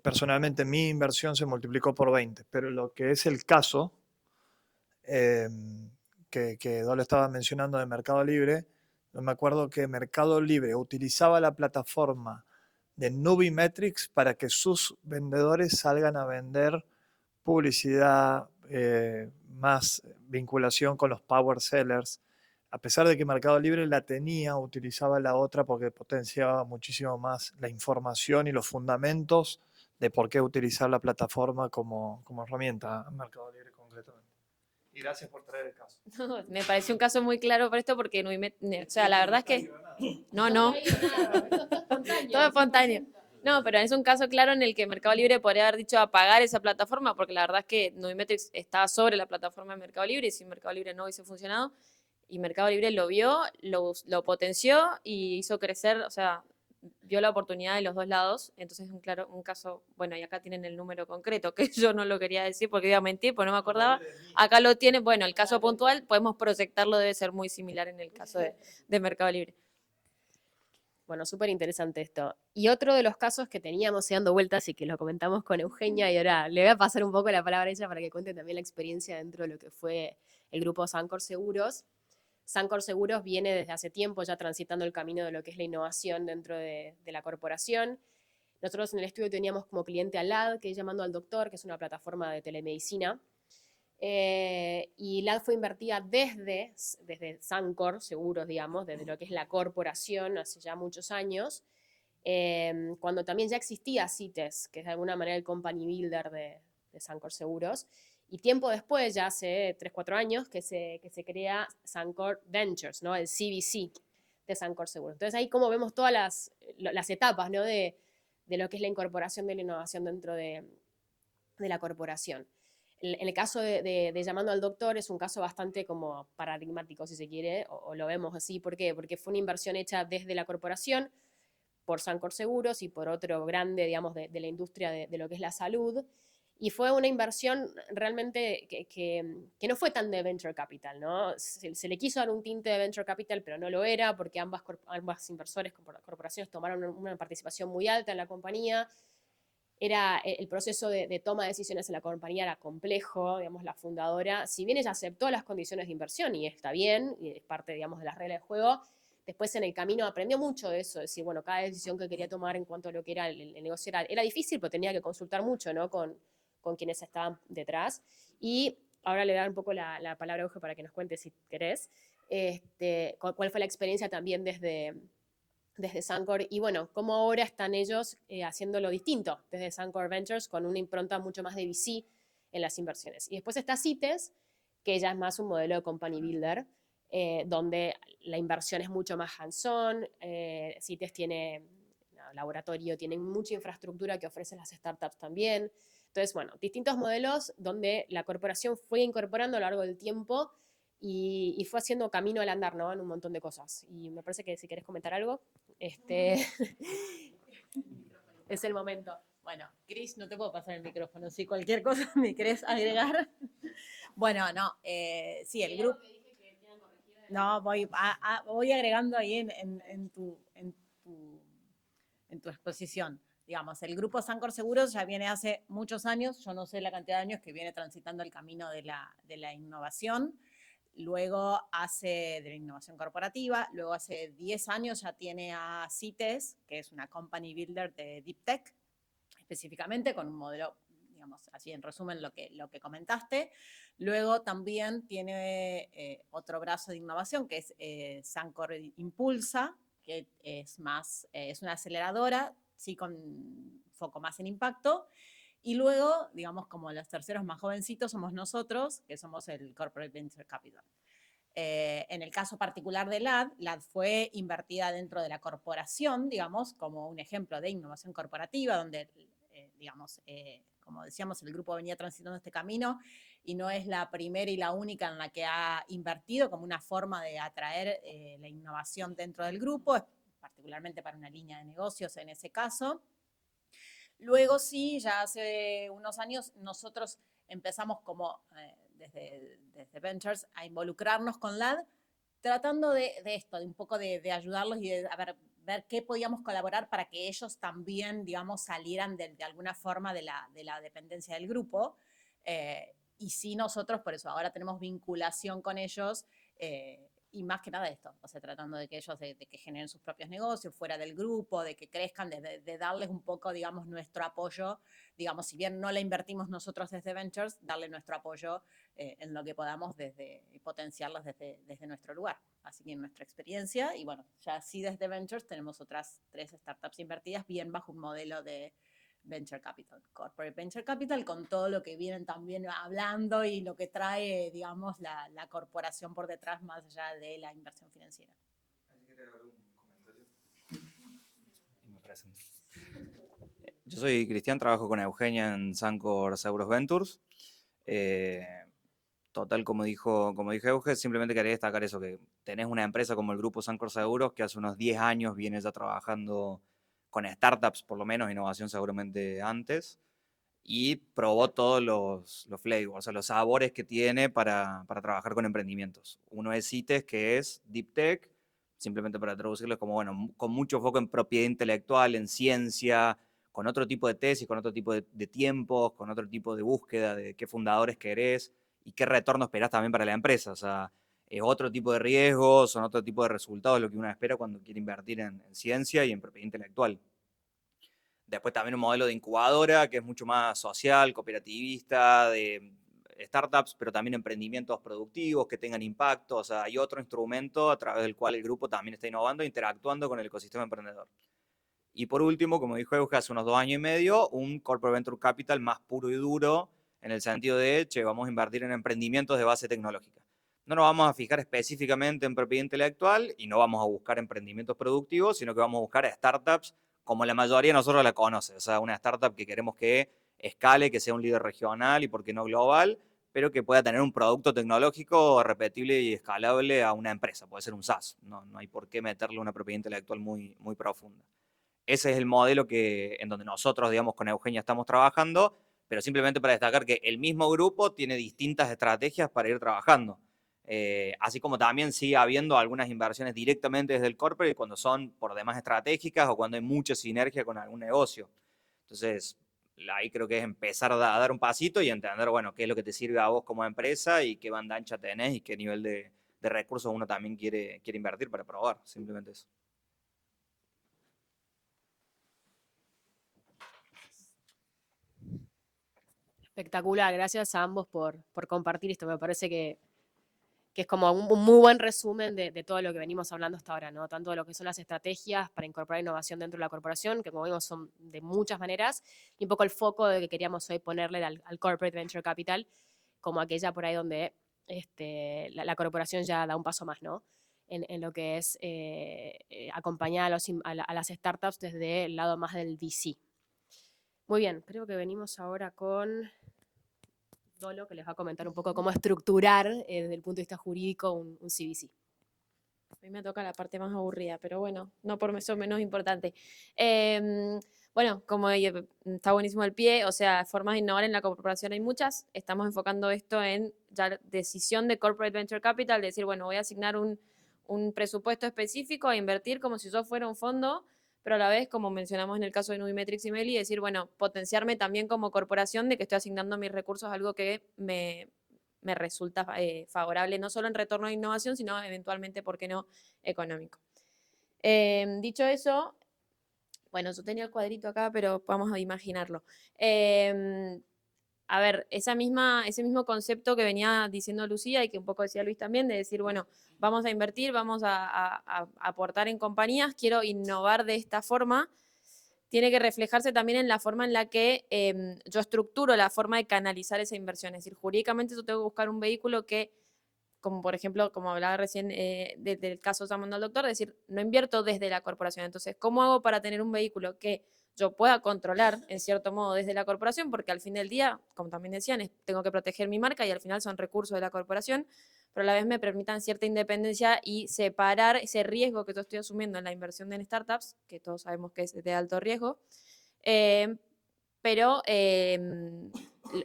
personalmente mi inversión se multiplicó por 20, pero lo que es el caso que Dole estaba mencionando de Mercado Libre, no me acuerdo que Mercado Libre utilizaba la plataforma de Nubimetrics para que sus vendedores salgan a vender publicidad, más vinculación con los power sellers. A pesar de que Mercado Libre la tenía, utilizaba la otra porque potenciaba muchísimo más la información y los fundamentos de por qué utilizar la plataforma como herramienta, Mercado Libre concretamente. Y gracias por traer el caso. No, me pareció un caso muy claro para esto porque o sea, la verdad es que no. Todo espontáneo. No, pero es un caso claro en el que Mercado Libre podría haber dicho apagar esa plataforma, porque la verdad es que Nubimetrics estaba sobre la plataforma de Mercado Libre y si Mercado Libre no hubiese funcionado, y Mercado Libre lo vio, lo potenció y hizo crecer, o sea, vio la oportunidad de los dos lados. Entonces, un caso, bueno, y acá tienen el número concreto, que yo no lo quería decir porque iba a mentir, porque no me acordaba. Acá lo tienen, bueno, el caso puntual, podemos proyectarlo, debe ser muy similar en el caso de Mercado Libre. Bueno, súper interesante esto. Y otro de los casos que teníamos dando vueltas y que lo comentamos con Eugenia, y ahora le voy a pasar un poco la palabra a ella para que cuente también la experiencia dentro de lo que fue el grupo Sancor Seguros. Sancor Seguros viene desde hace tiempo ya transitando el camino de lo que es la innovación dentro de la corporación. Nosotros en el estudio teníamos como cliente a LAD, que es Llamando al Doctor, que es una plataforma de telemedicina. Y LAD fue invertida desde Sancor Seguros, digamos, desde lo que es la corporación hace ya muchos años, cuando también ya existía CITES, que es de alguna manera el company builder de Sancor Seguros. Y tiempo después, ya hace 3-4 años, que se crea Sancor Ventures, ¿no? El CVC de Sancor Seguros. Entonces ahí como vemos todas las etapas, ¿no? de lo que es la incorporación de la innovación dentro de la corporación. En el caso de Llamando al Doctor es un caso bastante como paradigmático, si se quiere, o lo vemos así. ¿Por qué? Porque fue una inversión hecha desde la corporación por Sancor Seguros y por otro grande, digamos, de la industria de lo que es la salud. Y fue una inversión realmente que no fue tan de venture capital, ¿no? Se le quiso dar un tinte de venture capital, pero no lo era porque ambas inversores, corporaciones, tomaron una participación muy alta en la compañía. El proceso de toma de decisiones en la compañía era complejo, digamos, la fundadora, si bien ella aceptó las condiciones de inversión y está bien, y es parte, digamos, de las reglas de juego, después en el camino aprendió mucho de eso, es decir, bueno, cada decisión que quería tomar en cuanto a lo que era el negocio era difícil, pero tenía que consultar mucho, ¿no? Con quienes estaban detrás. Y ahora le doy un poco la palabra a Euge para que nos cuente, si querés, cuál fue la experiencia también desde Sancor y bueno, cómo ahora están ellos haciéndolo distinto desde Sancor Ventures con una impronta mucho más de VC en las inversiones. Y después está CITES, que ya es más un modelo de company builder, donde la inversión es mucho más hands-on, CITES tiene laboratorio, tienen mucha infraestructura que ofrecen las startups también. Entonces, bueno, distintos modelos donde la corporación fue incorporando a lo largo del tiempo y fue haciendo camino al andar, ¿no? En un montón de cosas. Y me parece que si querés comentar algo, es el momento. Bueno, Cris, no te puedo pasar el micrófono. Si cualquier cosa me querés agregar. Bueno, no, sí, el grupo. No, voy agregando ahí en tu exposición. Digamos, el grupo Sancor Seguros ya viene hace muchos años, yo no sé la cantidad de años que viene transitando el camino de la innovación. Luego de la innovación corporativa, luego hace 10 años ya tiene a CITES, que es una company builder de Deep Tech, específicamente con un modelo, digamos, así en resumen lo que comentaste. Luego también tiene otro brazo de innovación que es Sancor Impulsa, que es una aceleradora, sí con foco más en impacto. Y luego, digamos, como los terceros más jovencitos somos nosotros, que somos el Corporate Venture Capital. En el caso particular de LAD fue invertida dentro de la corporación, digamos, como un ejemplo de innovación corporativa, donde, digamos, como decíamos, el grupo venía transitando este camino y no es la primera y la única en la que ha invertido como una forma de atraer la innovación dentro del grupo, particularmente para una línea de negocios en ese caso. Luego sí, ya hace unos años nosotros empezamos como desde Ventures a involucrarnos con LAD, tratando de esto, de un poco de ayudarlos y de ver qué podíamos colaborar para que ellos también, digamos, salieran de alguna forma de la dependencia del grupo. Y sí nosotros, por eso ahora tenemos vinculación con ellos, y más que nada esto, o sea, tratando de que ellos de que generen sus propios negocios fuera del grupo, de que crezcan, de darles un poco, digamos, nuestro apoyo, digamos, si bien no la invertimos nosotros desde Ventures, darle nuestro apoyo en lo que podamos y potenciarlos desde nuestro lugar. Así que en nuestra experiencia, y bueno, ya sí desde Ventures tenemos otras 3 startups invertidas bien bajo un modelo de Venture Capital, Corporate Venture Capital, con todo lo que vienen también hablando y lo que trae, digamos, la corporación por detrás, más allá de la inversión financiera. Yo soy Cristian, trabajo con Eugenia en Sancor Seguros Ventures. Total, como dijo Euge, simplemente quería destacar eso, que tenés una empresa como el grupo Sancor Seguros que hace unos 10 años viene ya trabajando con startups, por lo menos, innovación seguramente antes, y probó todos los flavors, o sea, los sabores que tiene para trabajar con emprendimientos. Uno es CITES, que es Deep Tech, simplemente para traducirlo, es como, bueno, con mucho foco en propiedad intelectual, en ciencia, con otro tipo de tesis, con otro tipo de tiempos, con otro tipo de búsqueda de qué fundadores querés y qué retorno esperás también para la empresa. O sea, es otro tipo de riesgos, son otro tipo de resultados lo que uno espera cuando quiere invertir en ciencia y en propiedad intelectual. Después también un modelo de incubadora que es mucho más social, cooperativista, de startups, pero también emprendimientos productivos que tengan impacto. O sea, hay otro instrumento a través del cual el grupo también está innovando e interactuando con el ecosistema emprendedor. Y por último, como dijo Euge, hace unos 2 años y medio, un Corporate Venture Capital más puro y duro, en el sentido de, che, vamos a invertir en emprendimientos de base tecnológica. No nos vamos a fijar específicamente en propiedad intelectual y no vamos a buscar emprendimientos productivos, sino que vamos a buscar startups como la mayoría de nosotros la conoce. O sea, una startup que queremos que escale, que sea un líder regional y por qué no global, pero que pueda tener un producto tecnológico repetible y escalable a una empresa. Puede ser un SaaS. No hay por qué meterle una propiedad intelectual muy, muy profunda. Ese es el modelo en donde nosotros, digamos, con Eugenia estamos trabajando, pero simplemente para destacar que el mismo grupo tiene distintas estrategias para ir trabajando. Así como también sigue habiendo algunas inversiones directamente desde el corporate cuando son por demás estratégicas o cuando hay mucha sinergia con algún negocio. Entonces, ahí creo que es empezar a dar un pasito y entender, bueno, qué es lo que te sirve a vos como empresa y qué banda ancha tenés y qué nivel de recursos uno también quiere invertir para probar. Simplemente eso. Espectacular, gracias a ambos por compartir esto. Me parece que es como un muy buen resumen de todo lo que venimos hablando hasta ahora, ¿no? Tanto de lo que son las estrategias para incorporar innovación dentro de la corporación, que como vimos son de muchas maneras, y un poco el foco de que queríamos hoy ponerle al Corporate Venture Capital, como aquella por ahí donde la corporación ya da un paso más, ¿no? En lo que es acompañar a las startups desde el lado más del VC. Muy bien, creo que venimos ahora con Dolo, que les va a comentar un poco cómo estructurar desde el punto de vista jurídico un CVC. A mí me toca la parte más aburrida, pero bueno, no por eso menos importante. Bueno, como está buenísimo el pie, o sea, formas de innovar en la corporación hay muchas. Estamos enfocando esto en ya decisión de Corporate Venture Capital, decir, bueno, voy a asignar un presupuesto específico a invertir como si yo fuera un fondo, pero a la vez, como mencionamos en el caso de Nubimetrics y Meli, decir, bueno, potenciarme también como corporación de que estoy asignando mis recursos a algo que me resulta favorable, no solo en retorno de innovación, sino eventualmente, ¿por qué no?, económico. Dicho eso, bueno, yo tenía el cuadrito acá, pero vamos a imaginarlo. A ver, ese mismo concepto que venía diciendo Lucía y que un poco decía Luis también, de decir, bueno, vamos a invertir, vamos a aportar en compañías, quiero innovar de esta forma, tiene que reflejarse también en la forma en la que yo estructuro la forma de canalizar esa inversión. Es decir, jurídicamente yo tengo que buscar un vehículo que, como por ejemplo, como hablaba recién del caso llamando al doctor, decir, no invierto desde la corporación. Entonces, ¿cómo hago para tener un vehículo que yo pueda controlar, en cierto modo, desde la corporación? Porque al fin del día, como también decían, tengo que proteger mi marca y al final son recursos de la corporación, pero a la vez me permitan cierta independencia y separar ese riesgo que yo estoy asumiendo en la inversión en startups, que todos sabemos que es de alto riesgo, pero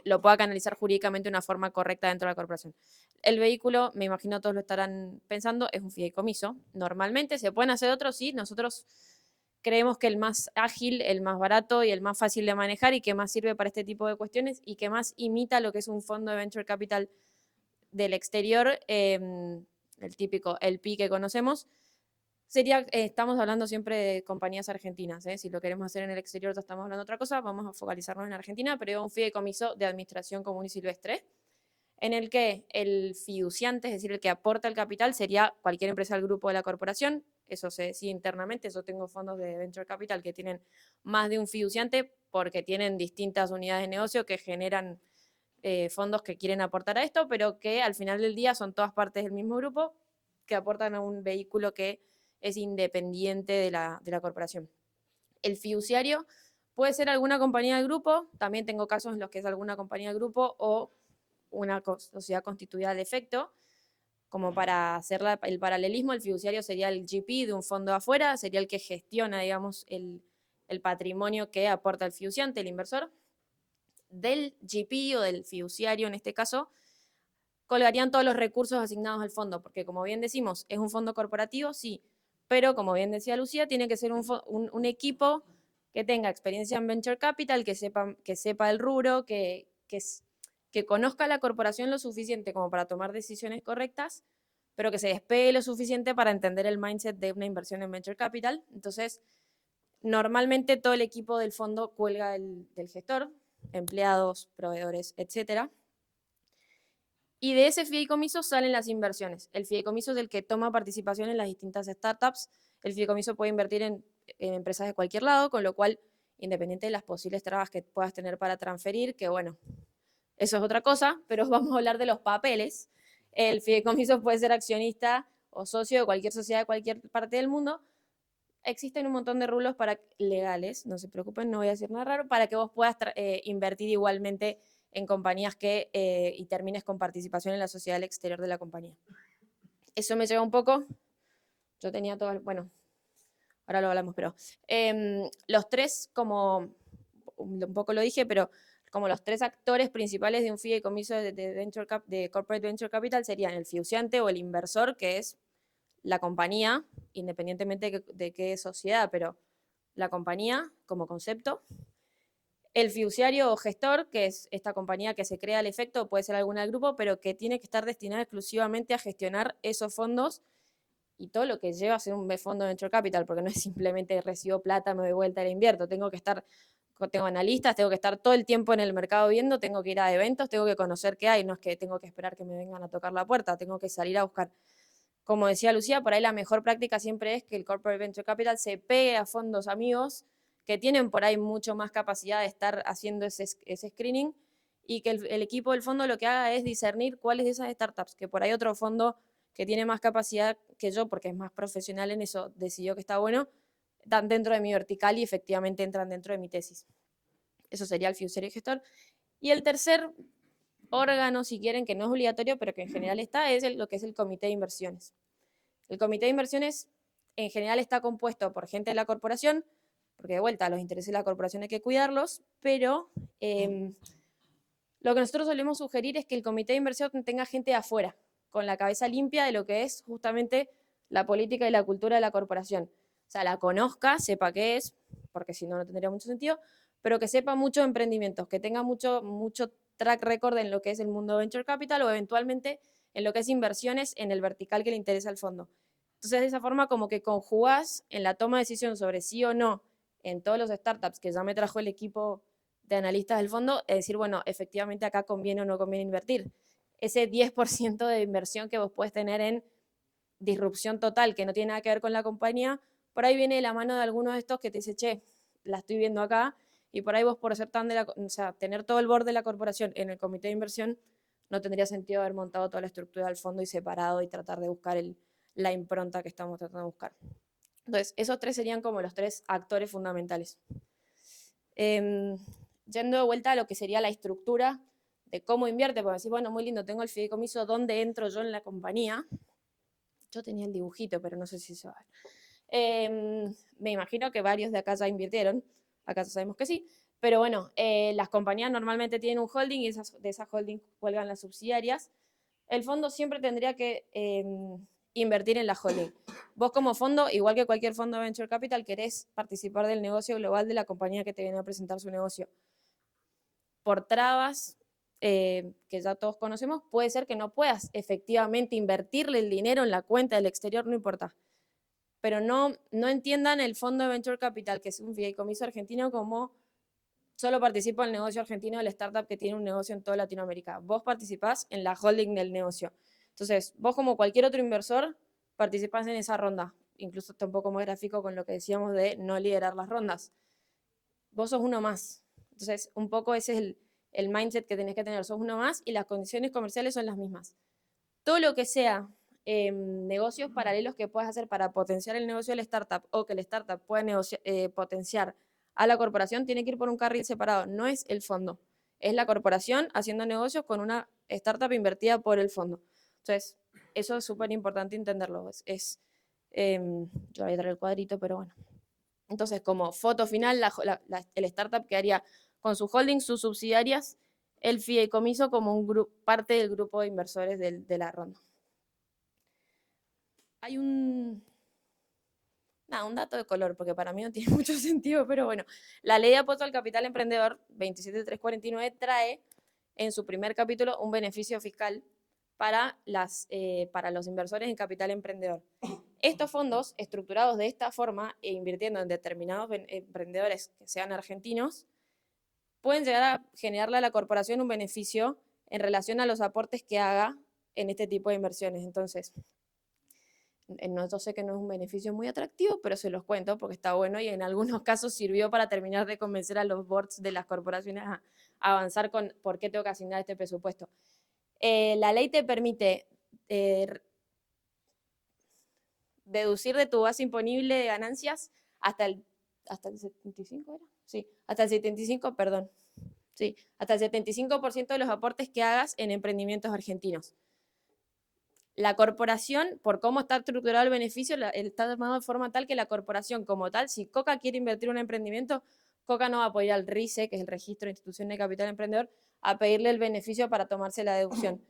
lo pueda canalizar jurídicamente de una forma correcta dentro de la corporación. El vehículo, me imagino todos lo estarán pensando, es un fideicomiso. Normalmente se pueden hacer otros, sí, nosotros creemos que el más ágil, el más barato y el más fácil de manejar y que más sirve para este tipo de cuestiones y que más imita lo que es un fondo de venture capital del exterior, el típico LP que conocemos, sería, estamos hablando siempre de compañías argentinas, si lo queremos hacer en el exterior ya estamos hablando de otra cosa, vamos a focalizarnos en Argentina, pero un fideicomiso de administración común y silvestre, en el que el fiduciante, es decir, el que aporta el capital, sería cualquier empresa del grupo de la corporación. Eso se decide internamente. Yo tengo fondos de venture capital que tienen más de un fiduciante porque tienen distintas unidades de negocio que generan fondos que quieren aportar a esto, pero que al final del día son todas partes del mismo grupo que aportan a un vehículo que es independiente de la corporación. El fiduciario puede ser alguna compañía del grupo, también tengo casos en los que es alguna compañía del grupo o una sociedad constituida al efecto. Como para hacer el paralelismo, el fiduciario sería el GP de un fondo afuera, sería el que gestiona, digamos, el patrimonio que aporta el fiduciante, el inversor. Del GP o del fiduciario, en este caso, colgarían todos los recursos asignados al fondo, porque como bien decimos, es un fondo corporativo, sí, pero como bien decía Lucía, tiene que ser un equipo que tenga experiencia en venture capital, que sepa el rubro, que conozca la corporación lo suficiente como para tomar decisiones correctas, pero que se despegue lo suficiente para entender el mindset de una inversión en venture capital. Entonces, normalmente todo el equipo del fondo cuelga del gestor, empleados, proveedores, etcétera. Y de ese fideicomiso salen las inversiones. El fideicomiso es el que toma participación en las distintas startups. El fideicomiso puede invertir en empresas de cualquier lado, con lo cual, independiente de las posibles trabas que puedas tener para transferir, que bueno, eso es otra cosa, pero vamos a hablar de los papeles. El fideicomiso puede ser accionista o socio de cualquier sociedad de cualquier parte del mundo. Existen un montón de rulos legales, no se preocupen, no voy a decir nada raro, para que vos puedas invertir igualmente en compañías y termines con participación en la sociedad del exterior de la compañía. Eso me lleva un poco, yo tenía todo, bueno, ahora lo hablamos, pero los tres, como un poco lo dije, pero como los tres actores principales de un fideicomiso de Corporate Venture Capital serían el fiduciante o el inversor, que es la compañía, independientemente de qué sociedad, pero la compañía como concepto. El fiduciario o gestor, que es esta compañía que se crea al efecto, puede ser alguna del grupo, pero que tiene que estar destinada exclusivamente a gestionar esos fondos y todo lo que lleva a ser un fondo de venture capital, porque no es simplemente recibo plata, me doy vuelta y la invierto. Tengo analistas, tengo que estar todo el tiempo en el mercado viendo, tengo que ir a eventos, tengo que conocer qué hay, no es que tengo que esperar que me vengan a tocar la puerta, tengo que salir a buscar. Como decía Lucía, por ahí la mejor práctica siempre es que el Corporate Venture Capital se pegue a fondos amigos que tienen por ahí mucho más capacidad de estar haciendo ese screening y que el equipo del fondo lo que haga es discernir cuáles de esas startups, que por ahí otro fondo que tiene más capacidad que yo, porque es más profesional en eso, decidió que está bueno, están dentro de mi vertical y efectivamente entran dentro de mi tesis. Eso sería el fiduciario gestor. Y el tercer órgano, si quieren, que no es obligatorio, pero que en general está, es lo que es el comité de inversiones. El comité de inversiones en general está compuesto por gente de la corporación, porque de vuelta, los intereses de la corporación hay que cuidarlos, pero lo que nosotros solemos sugerir es que el comité de inversión tenga gente de afuera, con la cabeza limpia de lo que es justamente la política y la cultura de la corporación. O sea, la conozca, sepa qué es, porque si no, no tendría mucho sentido, pero que sepa mucho de emprendimientos, que tenga mucho track record en lo que es el mundo venture capital o eventualmente en lo que es inversiones en el vertical que le interesa al fondo. Entonces, de esa forma, como que conjugás en la toma de decisión sobre sí o no en todos los startups que ya me trajo el equipo de analistas del fondo, es decir, bueno, efectivamente acá conviene o no conviene invertir. Ese 10% de inversión que vos puedes tener en disrupción total, que no tiene nada que ver con la compañía, por ahí viene de la mano de algunos de estos que te dice, che, la estoy viendo acá, y por ahí vos por ser tan o sea, tener todo el board de la corporación en el comité de inversión, no tendría sentido haber montado toda la estructura del fondo y separado y tratar de buscar la impronta que estamos tratando de buscar. Entonces, esos tres serían como los tres actores fundamentales. Yendo de vuelta a lo que sería la estructura de cómo invierte, porque decís, bueno, muy lindo, tengo el fideicomiso, ¿dónde entro yo en la compañía? Yo tenía el dibujito, pero no sé si se va a ver. Me imagino que varios de acá ya invirtieron, acá sabemos que sí, pero bueno, las compañías normalmente tienen un holding y de esas holding cuelgan las subsidiarias. El fondo siempre tendría que invertir en la holding. Vos como fondo, igual que cualquier fondo de Venture Capital, querés participar del negocio global de la compañía que te viene a presentar su negocio. Por trabas que ya todos conocemos, puede ser que no puedas efectivamente invertirle el dinero en la cuenta del exterior, no importa. Pero no entiendan el fondo de Venture Capital, que es un fideicomiso argentino, como solo participo en el negocio argentino del startup que tiene un negocio en toda Latinoamérica. Vos participás en la holding del negocio. Entonces, vos como cualquier otro inversor, participás en esa ronda. Incluso está un poco más gráfico con lo que decíamos de no liderar las rondas. Vos sos uno más. Entonces, un poco ese es el mindset que tenés que tener. Sos uno más y las condiciones comerciales son las mismas. Todo lo que sea negocios paralelos que puedas hacer para potenciar el negocio del startup o que el startup pueda potenciar a la corporación tiene que ir por un carril separado. No es el fondo, es la corporación haciendo negocios con una startup invertida por el fondo. Entonces, eso es súper importante entenderlo. Yo voy a traer el cuadrito, pero bueno. Entonces, como foto final, el startup quedaría con su holding, sus subsidiarias, el fideicomiso como parte del grupo de inversores de la ronda. Hay un dato de color, porque para mí no tiene mucho sentido, pero bueno. La ley de apoyo al capital emprendedor 27349 trae en su primer capítulo un beneficio fiscal para los inversores en capital emprendedor. Estos fondos, estructurados de esta forma e invirtiendo en determinados emprendedores que sean argentinos, pueden llegar a generarle a la corporación un beneficio en relación a los aportes que haga en este tipo de inversiones. Entonces, yo sé que no es un beneficio muy atractivo, pero se los cuento porque está bueno y en algunos casos sirvió para terminar de convencer a los boards de las corporaciones a avanzar con por qué tengo que asignar este presupuesto. La ley te permite deducir de tu base imponible de ganancias hasta el 75%, ¿era? Sí, hasta el 75%, perdón. Sí, hasta el 75% de los aportes que hagas en emprendimientos argentinos. La corporación, por cómo está estructurado el beneficio, está armado de forma tal que la corporación como tal, si Coca quiere invertir en un emprendimiento, Coca no va a poder al RICE, que es el Registro de Instituciones de Capital Emprendedor, a pedirle el beneficio para tomarse la deducción.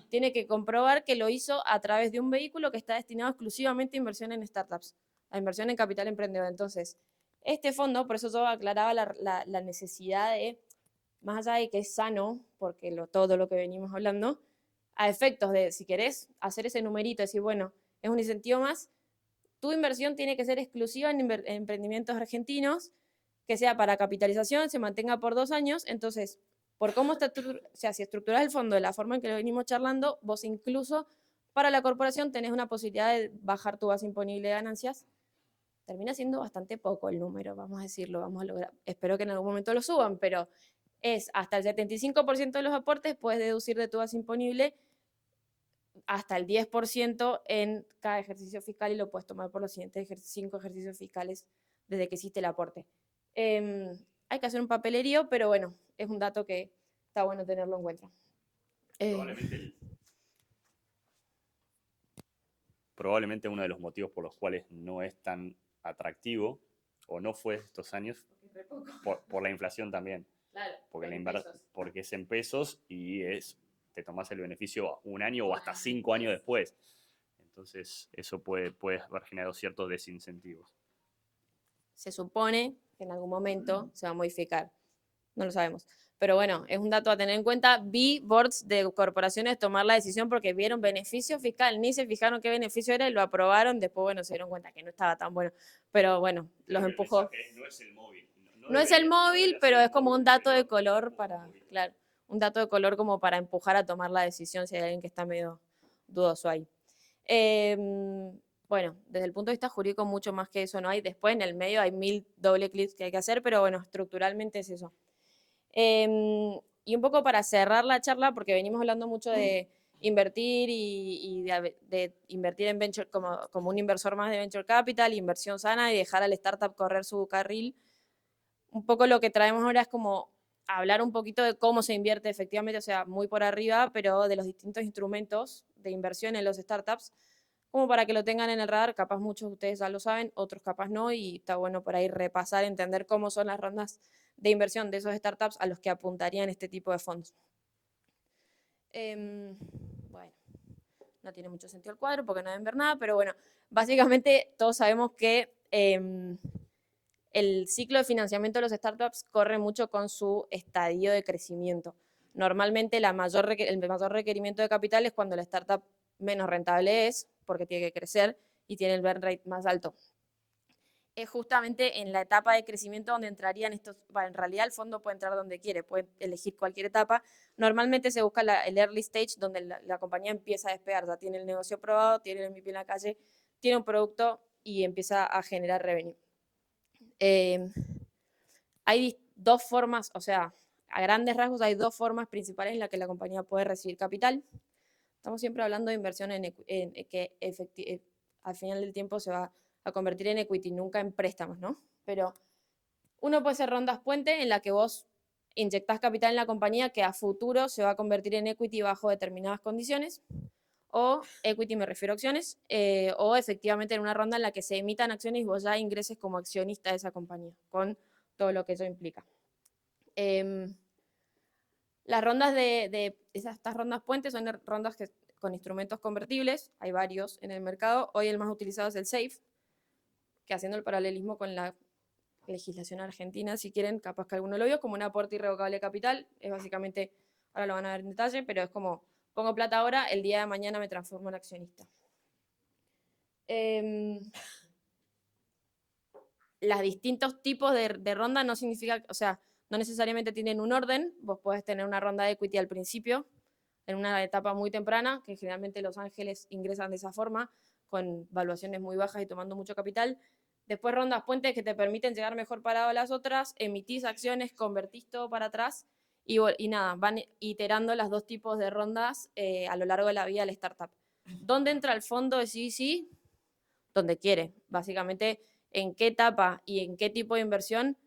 Tiene que comprobar que lo hizo a través de un vehículo que está destinado exclusivamente a inversión en startups, a inversión en capital emprendedor. Entonces, este fondo, por eso yo aclaraba la necesidad de, más allá de que es sano, porque todo lo que venimos hablando, a efectos de, si querés hacer ese numerito, decir, bueno, es un incentivo más, tu inversión tiene que ser exclusiva en emprendimientos argentinos, que sea para capitalización, se mantenga por 2 años, entonces, por cómo está, o sea, si estructurás el fondo de la forma en que lo venimos charlando, vos incluso para la corporación tenés una posibilidad de bajar tu base imponible de ganancias. Termina siendo bastante poco el número, vamos a decirlo, vamos a lograr, espero que en algún momento lo suban, pero es hasta el 75% de los aportes puedes deducir de tu base imponible hasta el 10% en cada ejercicio fiscal y lo puedes tomar por los siguientes 5 ejercicios fiscales desde que hiciste el aporte. Hay que hacer un papelerío, pero bueno, es un dato que está bueno tenerlo en cuenta. Probablemente uno de los motivos por los cuales no es tan atractivo, o no fue estos años, por la inflación también. Claro, porque es en pesos y te tomás el beneficio un año o hasta 5 años después. Entonces, eso puede haber generado ciertos desincentivos. Se supone que en algún momento se va a modificar. No lo sabemos. Pero bueno, es un dato a tener en cuenta. Vi boards de corporaciones tomar la decisión porque vieron beneficio fiscal, ni se fijaron qué beneficio era y lo aprobaron. Después, bueno, se dieron cuenta que no estaba tan bueno. Pero bueno, los empujó. No es el móvil. No es el móvil, pero es como un dato de color claro, un dato de color como para empujar a tomar la decisión si hay alguien que está medio dudoso ahí. Bueno, desde el punto de vista jurídico mucho más que eso no hay. Después en el medio hay 1000 doble clics que hay que hacer, pero bueno, estructuralmente es eso. Y un poco para cerrar la charla, porque venimos hablando mucho de invertir y de invertir en venture como un inversor más de venture capital, inversión sana y dejar al startup correr su carril. Un poco lo que traemos ahora es como hablar un poquito de cómo se invierte efectivamente, o sea, muy por arriba, pero de los distintos instrumentos de inversión en los startups, como para que lo tengan en el radar. Capaz muchos de ustedes ya lo saben, otros capaz no, y está bueno por ahí repasar, entender cómo son las rondas de inversión de esos startups a los que apuntarían este tipo de fondos. Bueno, no tiene mucho sentido el cuadro porque no deben ver nada, pero bueno, básicamente todos sabemos que el ciclo de financiamiento de los startups corre mucho con su estadio de crecimiento. Normalmente el mayor requerimiento de capital es cuando la startup menos rentable es, porque tiene que crecer y tiene el burn rate más alto. Es justamente en la etapa de crecimiento donde entrarían estos, en realidad el fondo puede entrar donde quiere, puede elegir cualquier etapa. Normalmente se busca el early stage, donde la compañía empieza a despegar, ya tiene el negocio probado, tiene el MVP en la calle, tiene un producto y empieza a generar revenue. Hay dos formas, o sea, a grandes rasgos hay dos formas principales en las que la compañía puede recibir capital. Estamos siempre hablando de inversión que al final del tiempo se va a convertir en equity, nunca en préstamos, ¿no? Pero uno puede ser rondas puente en la que vos inyectás capital en la compañía que a futuro se va a convertir en equity bajo determinadas condiciones, o equity me refiero a acciones, o efectivamente en una ronda en la que se emitan acciones y vos ya ingreses como accionista de esa compañía, con todo lo que eso implica. Las rondas estas rondas puentes son rondas con instrumentos convertibles, hay varios en el mercado. Hoy el más utilizado es el SAFE, que haciendo el paralelismo con la legislación argentina, si quieren, capaz que alguno lo vio, como un aporte irrevocable de capital, es básicamente, ahora lo van a ver en detalle, pero es como, pongo plata ahora, el día de mañana me transformo en accionista. Los distintos tipos de ronda no significa, o sea, no necesariamente tienen un orden. Vos podés tener una ronda de equity al principio, en una etapa muy temprana, que generalmente los ángeles ingresan de esa forma, con valuaciones muy bajas y tomando mucho capital. Después rondas puentes que te permiten llegar mejor parado a las otras, emitís acciones, convertís todo para atrás y nada, van iterando los dos tipos de rondas a lo largo de la vida del startup. ¿Dónde entra el fondo de CVC? Donde quiere. Básicamente, en qué etapa y en qué tipo de inversión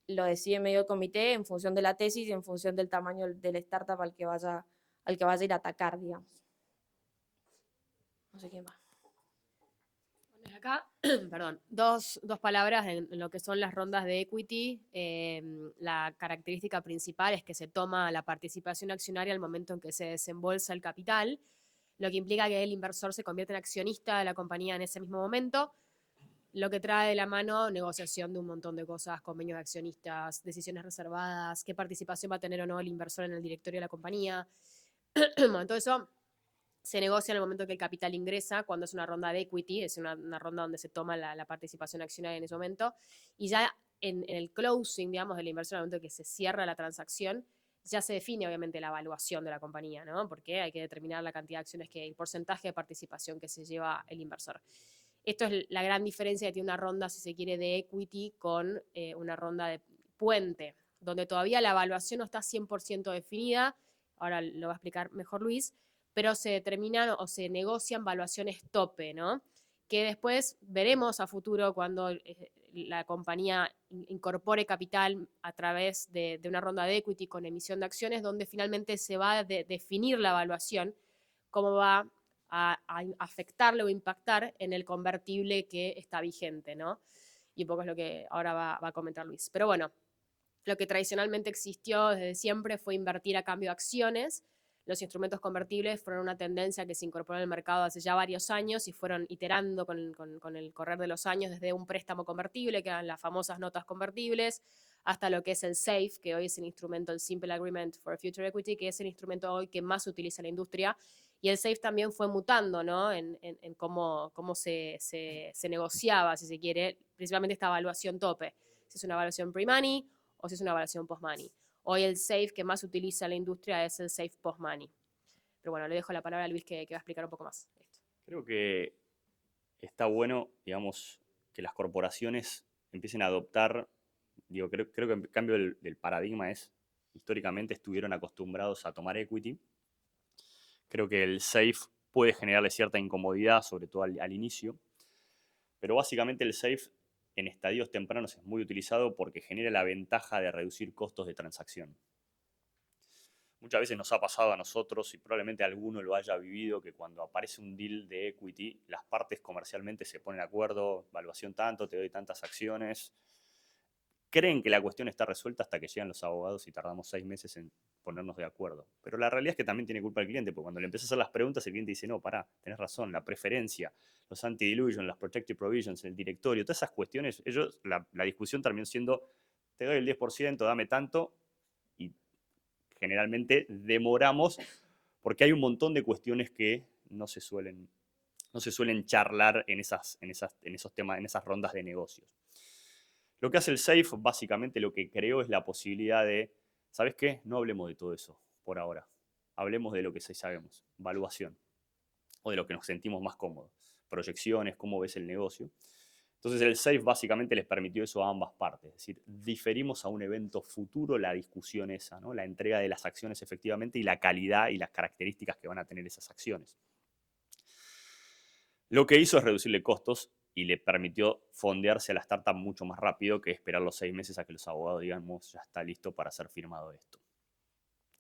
lo decide medio comité en función de la tesis y en función del tamaño del startup al que vaya a ir a atacar, digamos. No sé quién va. Bueno, acá, perdón, dos palabras en lo que son las rondas de equity. La característica principal es que se toma la participación accionaria al momento en que se desembolsa el capital, lo que implica que el inversor se convierte en accionista de la compañía en ese mismo momento, lo que trae de la mano negociación de un montón de cosas, convenios de accionistas, decisiones reservadas, qué participación va a tener o no el inversor en el directorio de la compañía. Bueno, todo eso se negocia en el momento que el capital ingresa, cuando es una ronda de equity, es una ronda donde se toma la participación accionaria en ese momento, y ya en el closing, digamos, de la inversión, en el momento que se cierra la transacción, ya se define obviamente la evaluación de la compañía, ¿no? Porque hay que determinar la cantidad de acciones el porcentaje de participación que se lleva el inversor. Esto es la gran diferencia que tiene una ronda, si se quiere, de equity con una ronda de puente. donde todavía la evaluación no está 100% definida, ahora lo va a explicar mejor Luis, pero se determinan o se negocian valuaciones tope, ¿no? Que después veremos a futuro cuando la compañía incorpore capital a través de una ronda de equity con emisión de acciones, donde finalmente se va a definir la evaluación, cómo va a afectarle o impactar en el convertible que está vigente, ¿no? Y un poco es lo que ahora va a comentar Luis. Pero bueno, lo que tradicionalmente existió desde siempre fue invertir a cambio de acciones. Los instrumentos convertibles fueron una tendencia que se incorporó en el mercado hace ya varios años y fueron iterando con el correr de los años, desde un préstamo convertible, que eran las famosas notas convertibles, hasta lo que es el SAFE, que hoy es el instrumento, el Simple Agreement for Future Equity, que es el instrumento hoy que más utiliza la industria. Y el SAFE también fue mutando, ¿no? En cómo se negociaba, si se quiere, principalmente esta evaluación tope. Si es una evaluación pre-money o si es una evaluación post-money. Hoy el SAFE que más utiliza la industria es el SAFE post-money. Pero bueno, le dejo la palabra a Luis que va a explicar un poco más esto. Creo que está bueno, digamos, que las corporaciones empiecen a adoptar, digo, creo que el cambio del paradigma es, históricamente estuvieron acostumbrados a tomar equity. Creo que el SAFE puede generarle cierta incomodidad, sobre todo al inicio, pero básicamente el SAFE en estadios tempranos es muy utilizado porque genera la ventaja de reducir costos de transacción. Muchas veces nos ha pasado a nosotros, y probablemente alguno lo haya vivido, que cuando aparece un deal de equity, las partes comercialmente se ponen de acuerdo, valuación tanto, te doy tantas acciones. Creen que la cuestión está resuelta hasta que llegan los abogados y tardamos 6 meses en ponernos de acuerdo. Pero la realidad es que también tiene culpa el cliente, porque cuando le empiezas a hacer las preguntas, el cliente dice, no, pará, tenés razón, la preferencia, los anti-dilution, las protective provisions, el directorio, todas esas cuestiones, la discusión terminó siendo, te doy el 10%, dame tanto, y generalmente demoramos porque hay un montón de cuestiones que no se suelen charlar en esos temas, en esas rondas de negocios. Lo que hace el SAFE, básicamente lo que creó es la posibilidad de, ¿sabes qué? No hablemos de todo eso por ahora. Hablemos de lo que sí sabemos, valuación, o de lo que nos sentimos más cómodos, proyecciones, cómo ves el negocio. Entonces el SAFE básicamente les permitió eso a ambas partes, es decir, diferimos a un evento futuro la discusión esa, ¿no? La entrega de las acciones efectivamente y la calidad y las características que van a tener esas acciones. Lo que hizo es reducirle costos y le permitió fondearse a la startup mucho más rápido que esperar los 6 meses a que los abogados digan, ya está listo para ser firmado esto.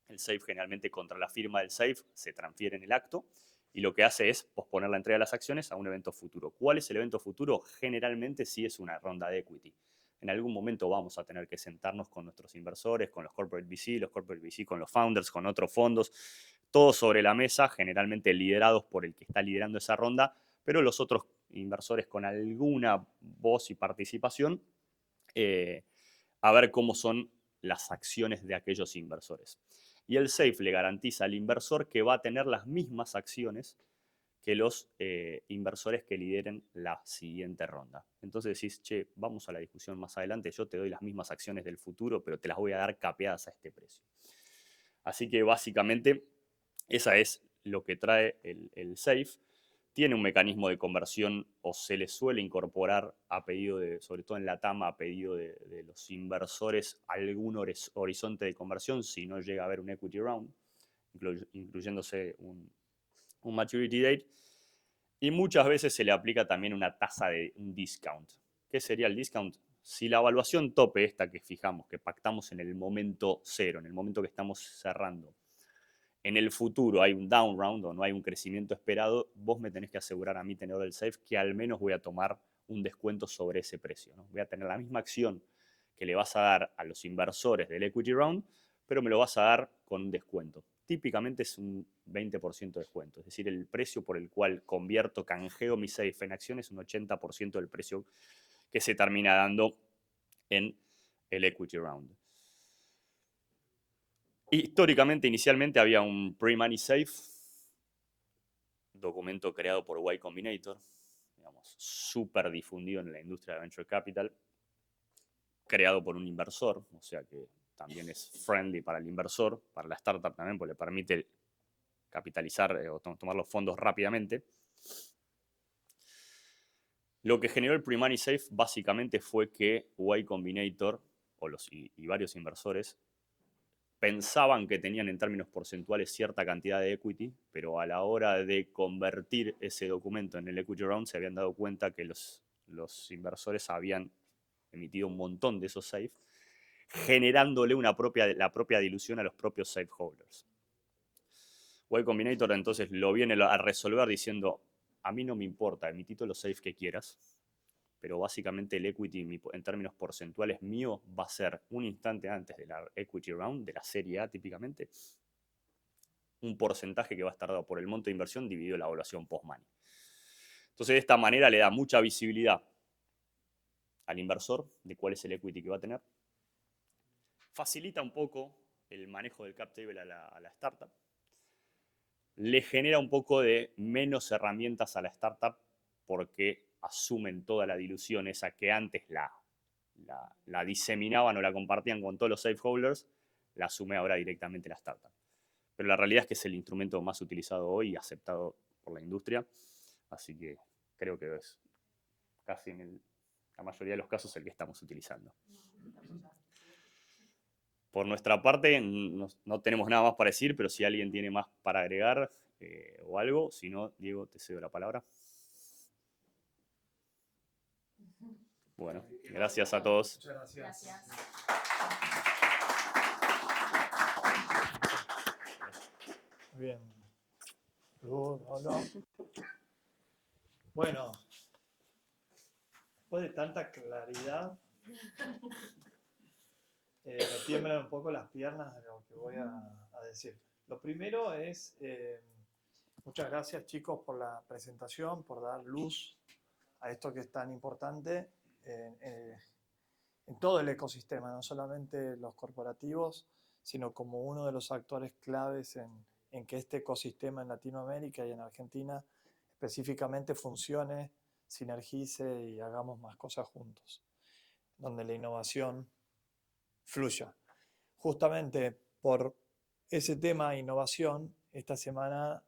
El SAFE generalmente contra la firma del SAFE se transfiere en el acto y lo que hace es posponer la entrega de las acciones a un evento futuro. ¿Cuál es el evento futuro? Generalmente sí es una ronda de equity. En algún momento vamos a tener que sentarnos con nuestros inversores, con los corporate VC con los founders, con otros fondos, todos sobre la mesa, generalmente liderados por el que está liderando esa ronda, pero los otros inversores con alguna voz y participación, a ver cómo son las acciones de aquellos inversores. Y el SAFE le garantiza al inversor que va a tener las mismas acciones que los inversores que lideren la siguiente ronda. Entonces decís, che, vamos a la discusión más adelante, yo te doy las mismas acciones del futuro, pero te las voy a dar capeadas a este precio. Así que básicamente esa es lo que trae el SAFE. Tiene un mecanismo de conversión o se le suele incorporar a pedido de, sobre todo en la TAM, a pedido de los inversores, algún horizonte de conversión si no llega a haber un equity round, incluyéndose un maturity date. Y muchas veces se le aplica también una tasa de un discount. ¿Qué sería el discount? Si la evaluación tope esta que fijamos, que pactamos en el momento cero, en el momento que estamos cerrando, en el futuro hay un down round o no hay un crecimiento esperado, vos me tenés que asegurar a mí, tenedor del SAFE, que al menos voy a tomar un descuento sobre ese precio, ¿no? Voy a tener la misma acción que le vas a dar a los inversores del equity round, pero me lo vas a dar con un descuento. Típicamente es un 20% de descuento, es decir, el precio por el cual canjeo mi SAFE en acciones es un 80% del precio que se termina dando en el equity round. Históricamente, inicialmente había un pre-money SAFE, documento creado por Y Combinator, digamos, súper difundido en la industria de Venture Capital, creado por un inversor, o sea que también es friendly para el inversor, para la startup también, porque le permite capitalizar o tomar los fondos rápidamente. Lo que generó el pre-money SAFE básicamente fue que Y Combinator y varios inversores pensaban que tenían en términos porcentuales cierta cantidad de equity, pero a la hora de convertir ese documento en el equity round se habían dado cuenta que los inversores habían emitido un montón de esos SAFE, generándole la propia dilución a los propios SAFE holders. Y Combinator entonces lo viene a resolver diciendo, a mí no me importa, emití todos los SAFE que quieras, pero básicamente el equity en términos porcentuales mío va a ser un instante antes de la equity round, de la serie A típicamente, un porcentaje que va a estar dado por el monto de inversión dividido la evaluación post-money. Entonces de esta manera le da mucha visibilidad al inversor de cuál es el equity que va a tener. Facilita un poco el manejo del cap table a la startup. Le genera un poco de menos herramientas a la startup porque asumen toda la dilución esa que antes la diseminaban o la compartían con todos los safe holders, la asume ahora directamente la startup. Pero la realidad es que es el instrumento más utilizado hoy y aceptado por la industria, así que creo que es casi en la mayoría de los casos el que estamos utilizando. Por nuestra parte, no tenemos nada más para decir, pero si alguien tiene más para agregar o algo, si no, Diego, te cedo la palabra. Bueno, gracias a todos. Muchas gracias. Bien. Hola. Bueno, después de tanta claridad, me tiemblan un poco las piernas de lo que voy a decir. Lo primero es, muchas gracias chicos por la presentación, por dar luz a esto que es tan importante en todo el ecosistema, no solamente los corporativos, sino como uno de los actores claves en que este ecosistema en Latinoamérica y en Argentina específicamente funcione, sinergice y hagamos más cosas juntos, donde la innovación fluya. Justamente por ese tema de innovación, esta semana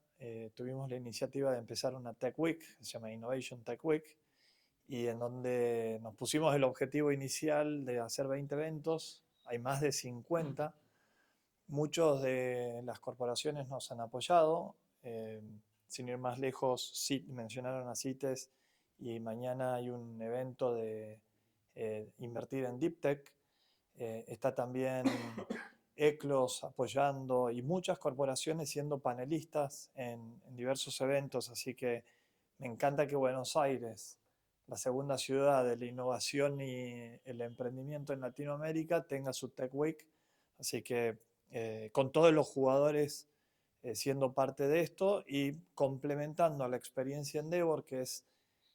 tuvimos la iniciativa de empezar una Tech Week, que se llama Innovation Tech Week, y en donde nos pusimos el objetivo inicial de hacer 20 eventos, hay más de 50, muchos de las corporaciones nos han apoyado, sin ir más lejos, mencionaron a CITES y mañana hay un evento de invertir en Deep Tech, está también ECLOS apoyando y muchas corporaciones siendo panelistas en diversos eventos, así que me encanta que Buenos Aires, la segunda ciudad de la innovación y el emprendimiento en Latinoamérica, tenga su Tech Week, así que con todos los jugadores siendo parte de esto y complementando la experiencia Endeavor, que es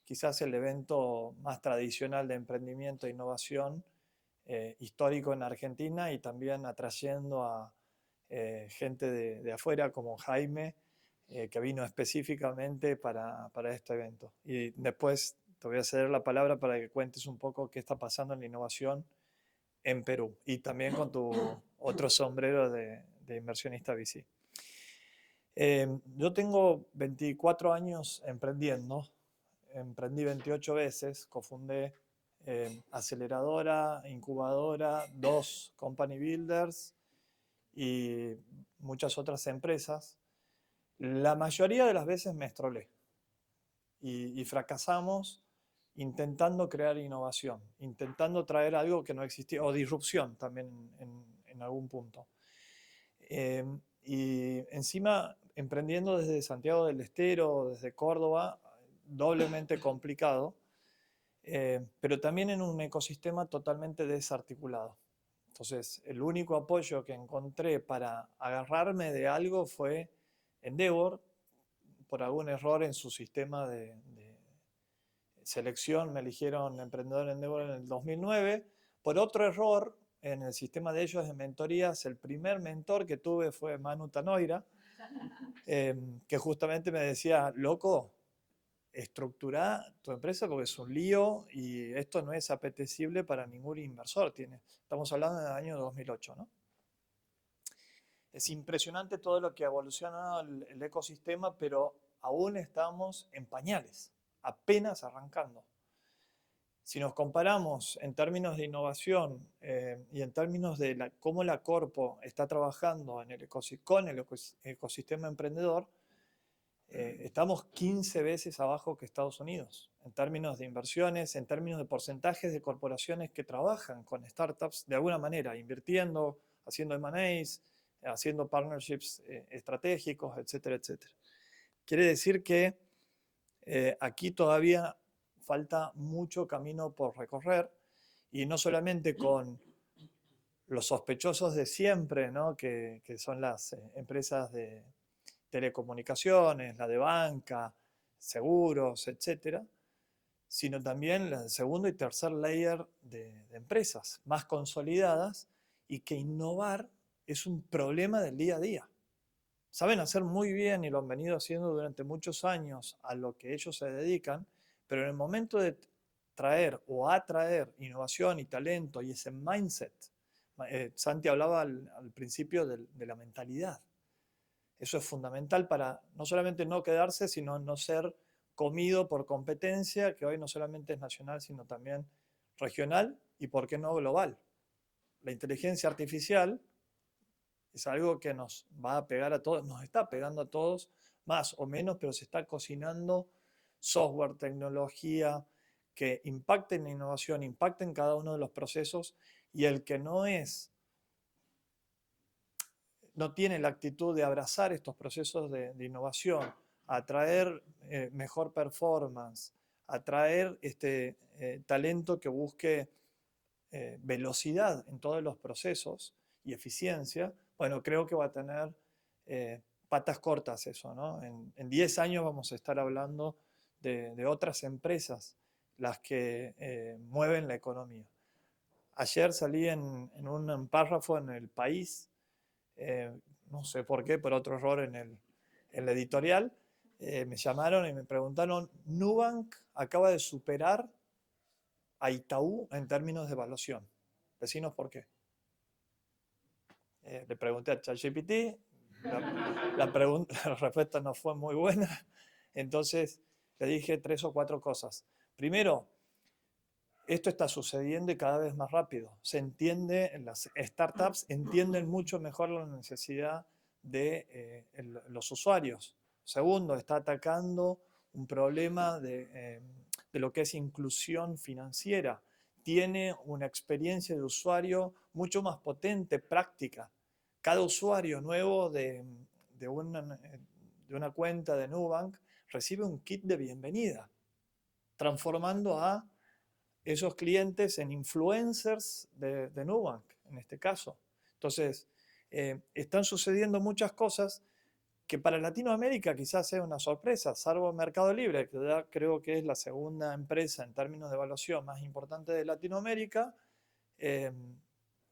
quizás el evento más tradicional de emprendimiento e innovación histórico en Argentina y también atrayendo a gente de afuera como Jaime, que vino específicamente para este evento. Y después te voy a ceder la palabra para que cuentes un poco qué está pasando en la innovación en Perú y también con tu otro sombrero de inversionista VC. Yo tengo 24 años emprendiendo, emprendí 28 veces, cofundé aceleradora, incubadora, 2 company builders y muchas otras empresas. La mayoría de las veces me estrolé y fracasamos intentando crear innovación, intentando traer algo que no existía, o disrupción también en algún punto. Y encima, emprendiendo desde Santiago del Estero, desde Córdoba, doblemente complicado, pero también en un ecosistema totalmente desarticulado. Entonces, el único apoyo que encontré para agarrarme de algo fue Endeavor, por algún error en su sistema de selección, me eligieron emprendedor Endeavor en el 2009. Por otro error, en el sistema de ellos de mentorías, el primer mentor que tuve fue Manu Tanoira, que justamente me decía, loco, estructura tu empresa porque es un lío y esto no es apetecible para ningún inversor. Estamos hablando del año 2008, ¿no? Es impresionante todo lo que ha evolucionado el ecosistema, pero aún estamos en pañales, apenas arrancando. Si nos comparamos en términos de innovación y en términos de cómo la Corpo está trabajando con el ecosistema emprendedor, estamos 15 veces abajo que Estados Unidos, en términos de inversiones, en términos de porcentajes de corporaciones que trabajan con startups de alguna manera, invirtiendo, haciendo M&As, haciendo partnerships estratégicos, etcétera, etcétera. Quiere decir que aquí todavía falta mucho camino por recorrer, y no solamente con los sospechosos de siempre, ¿no? que son las empresas de telecomunicaciones, la de banca, seguros, etcétera, sino también el segundo y tercer layer de empresas más consolidadas, y que innovar es un problema del día a día. Saben hacer muy bien, y lo han venido haciendo durante muchos años, a lo que ellos se dedican, pero en el momento de traer o atraer innovación y talento y ese mindset, Santi hablaba al principio de la mentalidad. Eso es fundamental para no solamente no quedarse, sino no ser comido por competencia, que hoy no solamente es nacional, sino también regional y, por qué no, global. La inteligencia artificial es algo que nos va a pegar a todos, nos está pegando a todos, más o menos, pero se está cocinando software, tecnología, que impacte en la innovación, impacte en cada uno de los procesos, y el que no tiene la actitud de abrazar estos procesos de innovación, atraer mejor performance, atraer talento que busque velocidad en todos los procesos y eficiencia, bueno, creo que va a tener patas cortas eso, ¿no? En 10 años vamos a estar hablando de otras empresas las que mueven la economía. Ayer salí en un párrafo en El País, no sé por qué, por otro error en la editorial, me llamaron y me preguntaron, Nubank acaba de superar a Itaú en términos de evaluación. Decinos por qué. Le pregunté a ChatGPT, la respuesta no fue muy buena, entonces le dije 3 o 4 cosas. Primero, esto está sucediendo y cada vez más rápido. Se entiende, las startups entienden mucho mejor la necesidad de los usuarios. Segundo, está atacando un problema de lo que es inclusión financiera. Tiene una experiencia de usuario mucho más potente, práctica. Cada usuario nuevo de una cuenta de Nubank recibe un kit de bienvenida, transformando a esos clientes en influencers de Nubank, en este caso. Entonces, están sucediendo muchas cosas que para Latinoamérica quizás sea una sorpresa, salvo Mercado Libre, que ya creo que es la segunda empresa en términos de evaluación más importante de Latinoamérica.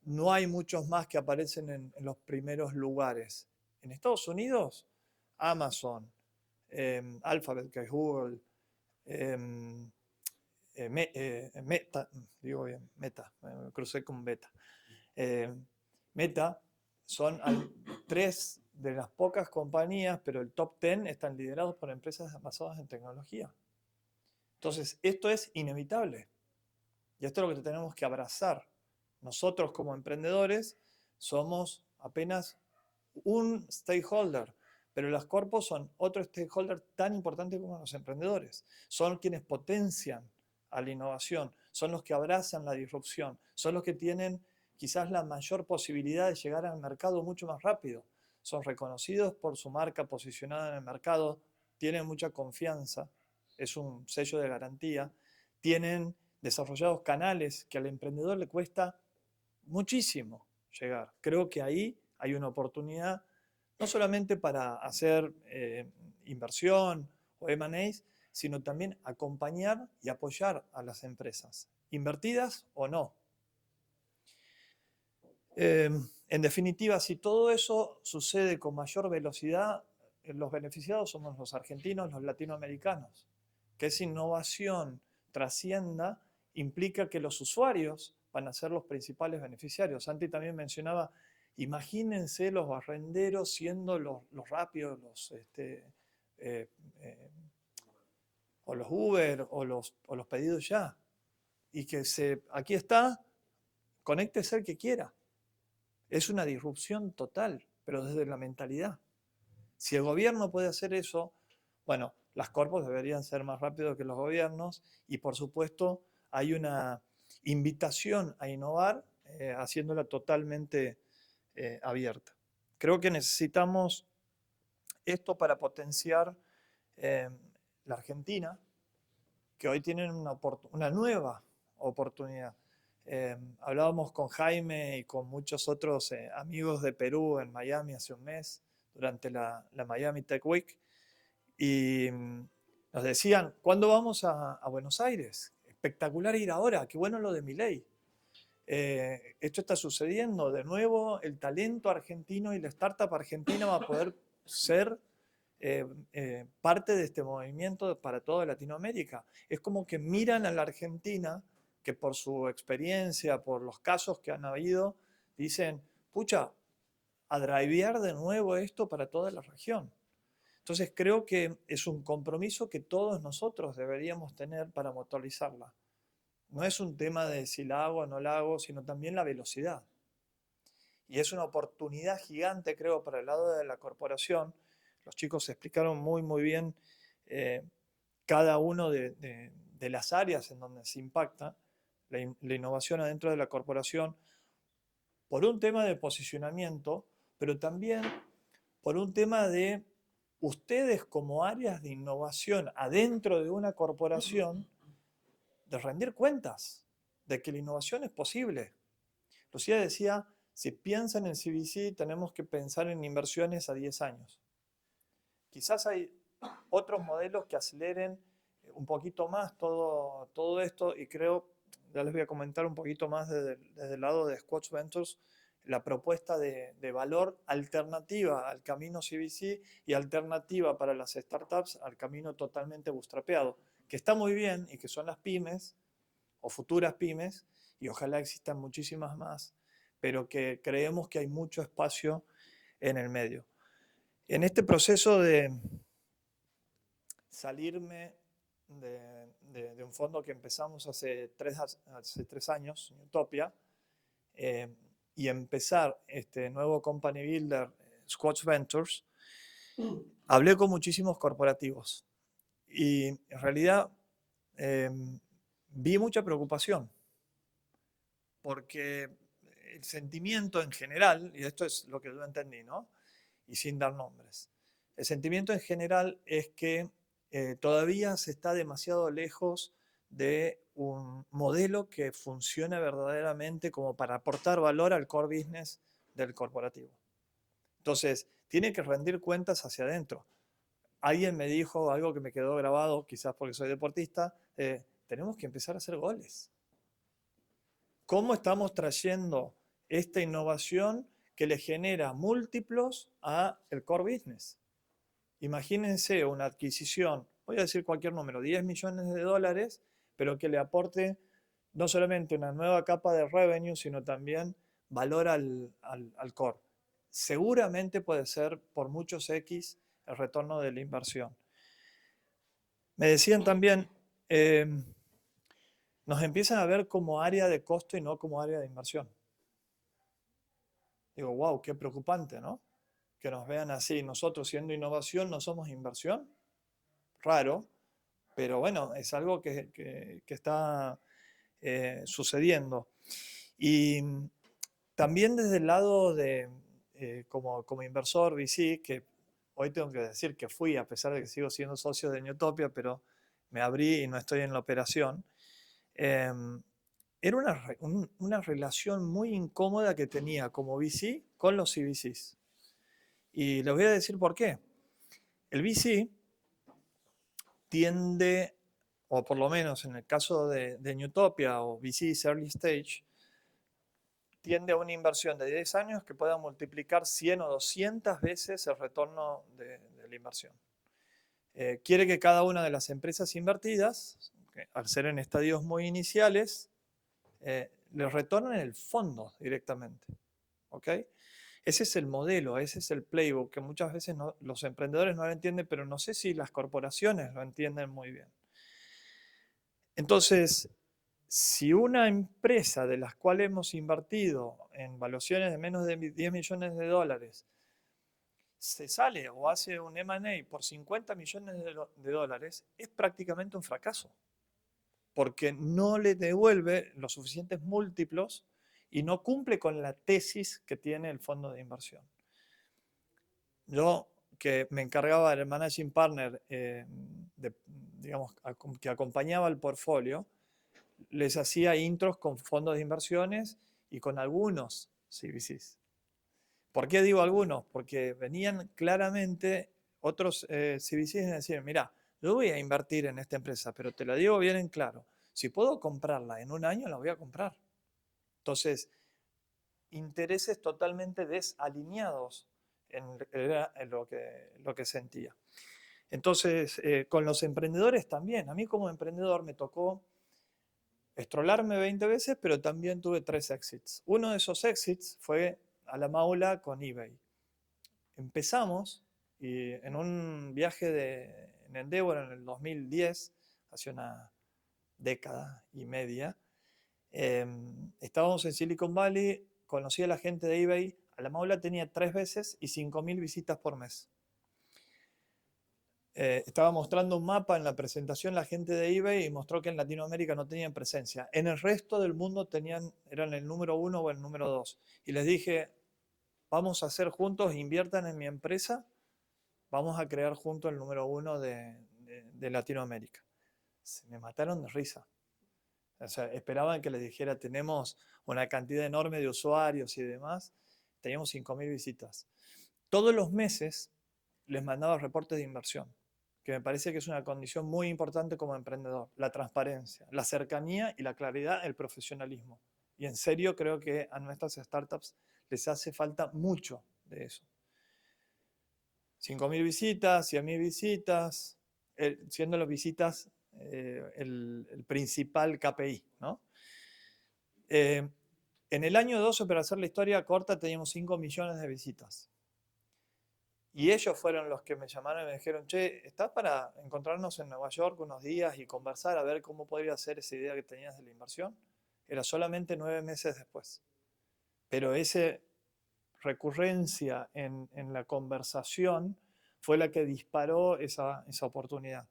No hay muchos más que aparecen en los primeros lugares. En Estados Unidos, Amazon, Alphabet, que es Google, Meta, digo bien, Meta, me crucé con Beta. Meta son 3 de las pocas compañías, pero el top 10 están liderados por empresas basadas en tecnología. Entonces, esto es inevitable. Y esto es lo que tenemos que abrazar. Nosotros como emprendedores somos apenas un stakeholder, pero las corpos son otro stakeholder tan importante como los emprendedores. Son quienes potencian a la innovación, son los que abrazan la disrupción, son los que tienen quizás la mayor posibilidad de llegar al mercado mucho más rápido. Son reconocidos por su marca posicionada en el mercado, tienen mucha confianza, es un sello de garantía, tienen desarrollados canales que al emprendedor le cuesta muchísimo llegar. Creo que ahí hay una oportunidad no solamente para hacer inversión o M&As, sino también acompañar y apoyar a las empresas, invertidas o no. En definitiva, si todo eso sucede con mayor velocidad, los beneficiados somos los argentinos, los latinoamericanos. Que esa innovación trascienda implica que los usuarios van a ser los principales beneficiarios. Santi también mencionaba, imagínense los barrenderos siendo los rápidos, o los Uber o los pedidos ya. y que aquí está, conéctese el que quiera. Es una disrupción total, pero desde la mentalidad. Si el gobierno puede hacer eso, bueno, las corpos deberían ser más rápidos que los gobiernos y por supuesto hay una invitación a innovar haciéndola totalmente abierta. Creo que necesitamos esto para potenciar la Argentina, que hoy tienen una nueva oportunidad. Hablábamos con Jaime y con muchos otros amigos de Perú en Miami hace un mes, durante la Miami Tech Week, y nos decían, ¿cuándo vamos a Buenos Aires? Espectacular ir ahora, qué bueno lo de Milei. Esto está sucediendo, de nuevo el talento argentino y la startup argentina va a poder ser parte de este movimiento para toda Latinoamérica. Es como que miran a la Argentina, que por su experiencia, por los casos que han habido, dicen, pucha, a drivear de nuevo esto para toda la región. Entonces creo que es un compromiso que todos nosotros deberíamos tener para motorizarla. No es un tema de si la hago o no la hago, sino también la velocidad. Y es una oportunidad gigante, creo, para el lado de la corporación. Los chicos explicaron muy bien cada uno de las áreas en donde se impacta la innovación adentro de la corporación por un tema de posicionamiento, pero también por un tema de ustedes como áreas de innovación adentro de una corporación, de rendir cuentas de que la innovación es posible. Lucía decía, si piensan en CVC tenemos que pensar en inversiones a 10 años. Quizás hay otros modelos que aceleren un poquito más todo esto y creo, ya les voy a comentar un poquito más desde el lado de Squatch Ventures, la propuesta de valor alternativa al camino CVC y alternativa para las startups al camino totalmente bootstrapeado, que está muy bien y que son las pymes o futuras pymes y ojalá existan muchísimas más, pero que creemos que hay mucho espacio en el medio. En este proceso de salirme de un fondo que empezamos hace 3 años, Utopia, y empezar este nuevo company builder, Squatch Ventures, hablé con muchísimos corporativos y en realidad vi mucha preocupación porque el sentimiento en general, y esto es lo que yo entendí, ¿no? Y sin dar nombres, el sentimiento en general es que todavía se está demasiado lejos de un modelo que funcione verdaderamente como para aportar valor al core business del corporativo. Entonces, tiene que rendir cuentas hacia adentro. Alguien me dijo algo que me quedó grabado, quizás porque soy deportista, tenemos que empezar a hacer goles. ¿Cómo estamos trayendo esta innovación que le genera múltiplos a el core business? Imagínense una adquisición, voy a decir cualquier número, 10 millones de dólares, pero que le aporte no solamente una nueva capa de revenue, sino también valor al core. Seguramente puede ser por muchos X el retorno de la inversión. Me decían también, nos empiezan a ver como área de costo y no como área de inversión. Digo, wow, qué preocupante, ¿no? Que nos vean así. Nosotros siendo innovación no somos inversión. Raro, pero bueno, es algo que está sucediendo. Y también desde el lado de, como inversor VC, que hoy tengo que decir que fui, a pesar de que sigo siendo socio de Newtopia, pero me abrí y no estoy en la operación, era una relación muy incómoda que tenía como VC con los CVCs. Y les voy a decir por qué. El VC tiende, o por lo menos en el caso de Newtopia o VCs Early Stage, tiende a una inversión de 10 años que pueda multiplicar 100 o 200 veces el retorno de la inversión. Quiere que cada una de las empresas invertidas, al ser en estadios muy iniciales, les retornen el fondo directamente. ¿Ok? Ese es el modelo, ese es el playbook que muchas veces los emprendedores no lo entienden, pero no sé si las corporaciones lo entienden muy bien. Entonces, si una empresa de las cuales hemos invertido en valuaciones de menos de 10 millones de dólares se sale o hace un M&A por 50 millones de dólares, es prácticamente un fracaso, porque no le devuelve los suficientes múltiplos y no cumple con la tesis que tiene el fondo de inversión. Yo, que me encargaba del managing partner, digamos, que acompañaba el portfolio, les hacía intros con fondos de inversiones y con algunos CVCs. ¿Por qué digo algunos? Porque venían claramente otros CVCs y decían, mira, yo voy a invertir en esta empresa, pero te lo digo bien en claro, si puedo comprarla en un año, la voy a comprar. Entonces, intereses totalmente desalineados en lo que sentía. Entonces, con los emprendedores también. A mí como emprendedor me tocó estrolarme 20 veces, pero también tuve 3 exits. Uno de esos exits fue a la Maula con eBay. Empezamos y en un viaje en Endeavor en el 2010, hace una década y media, estábamos en Silicon Valley, conocí a la gente de eBay, a la Maula tenía 3 veces y 5.000 visitas por mes. Estaba mostrando un mapa en la presentación la gente de eBay y mostró que en Latinoamérica no tenían presencia. En el resto del mundo eran el número 1 o el número 2. Y les dije, vamos a hacer juntos, inviertan en mi empresa, vamos a crear juntos el número 1 de Latinoamérica. Se me mataron de risa. O sea, esperaban que les dijera, tenemos una cantidad enorme de usuarios y demás. Teníamos 5.000 visitas. Todos los meses les mandaba reportes de inversión, que me parece que es una condición muy importante como emprendedor. La transparencia, la cercanía y la claridad, el profesionalismo. Y en serio creo que a nuestras startups les hace falta mucho de eso. 5.000 visitas, 100.000 visitas, siendo las visitas el principal KPI, ¿no? En el año 12, para hacer la historia corta, teníamos 5 millones de visitas. Y ellos fueron los que me llamaron y me dijeron, che, ¿estás para encontrarnos en Nueva York unos días y conversar a ver cómo podría ser esa idea que tenías de la inversión? Era solamente 9 meses después. Pero esa recurrencia en la conversación fue la que disparó esa oportunidad.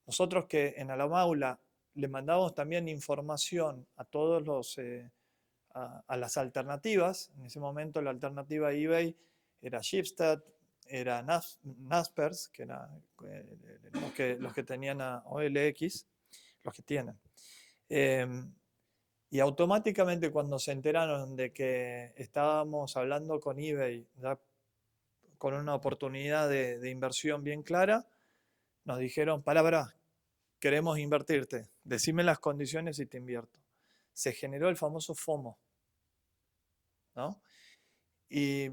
Nosotros que en Alamaula le mandamos también información a todos a las alternativas, en ese momento la alternativa a eBay era Shipstead, era Naspers, que eran los que tenían a OLX, los que tienen. Y automáticamente cuando se enteraron de que estábamos hablando con eBay, ya con una oportunidad de inversión bien clara, nos dijeron, palabra, queremos invertirte, decime las condiciones y te invierto. Se generó el famoso FOMO, ¿no? Y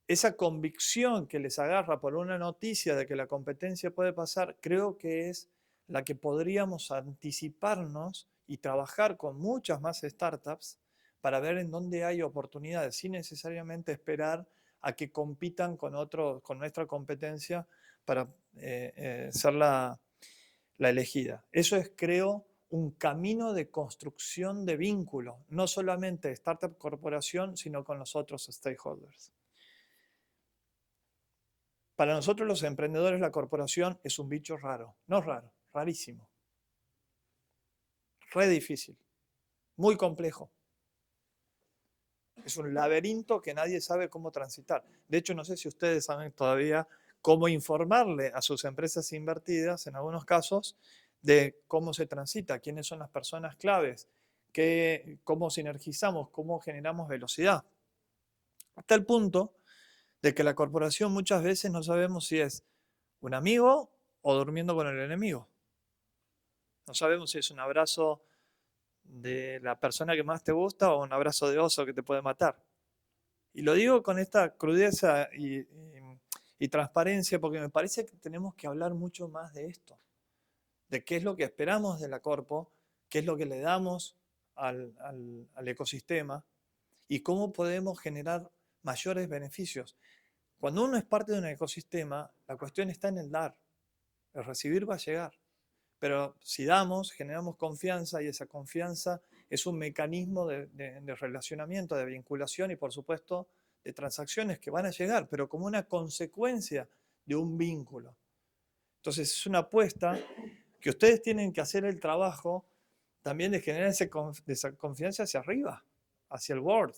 esa convicción que les agarra por una noticia de que la competencia puede pasar, creo que es la que podríamos anticiparnos y trabajar con muchas más startups para ver en dónde hay oportunidades, sin necesariamente esperar a que compitan con nuestra competencia para ser la elegida. Eso es, creo, un camino de construcción de vínculo, no solamente startup corporación, sino con los otros stakeholders. Para nosotros los emprendedores la corporación es un bicho raro, no raro, rarísimo. Re difícil, muy complejo. Es un laberinto que nadie sabe cómo transitar. De hecho, no sé si ustedes saben todavía cómo informarle a sus empresas invertidas, en algunos casos, de cómo se transita, quiénes son las personas claves, cómo sinergizamos, cómo generamos velocidad. Hasta el punto de que la corporación muchas veces no sabemos si es un amigo o durmiendo con el enemigo. No sabemos si es un abrazo de la persona que más te gusta o un abrazo de oso que te puede matar. Y lo digo con esta crudeza y transparencia porque me parece que tenemos que hablar mucho más de esto, de qué es lo que esperamos de la corpo, qué es lo que le damos al ecosistema y cómo podemos generar mayores beneficios. Cuando uno es parte de un ecosistema, la cuestión está en el dar. El recibir va a llegar. Pero si damos, generamos confianza y esa confianza es un mecanismo de relacionamiento, de vinculación y por supuesto de transacciones que van a llegar, pero como una consecuencia de un vínculo. Entonces es una apuesta que ustedes tienen que hacer el trabajo también de generar esa confianza hacia arriba, hacia el board,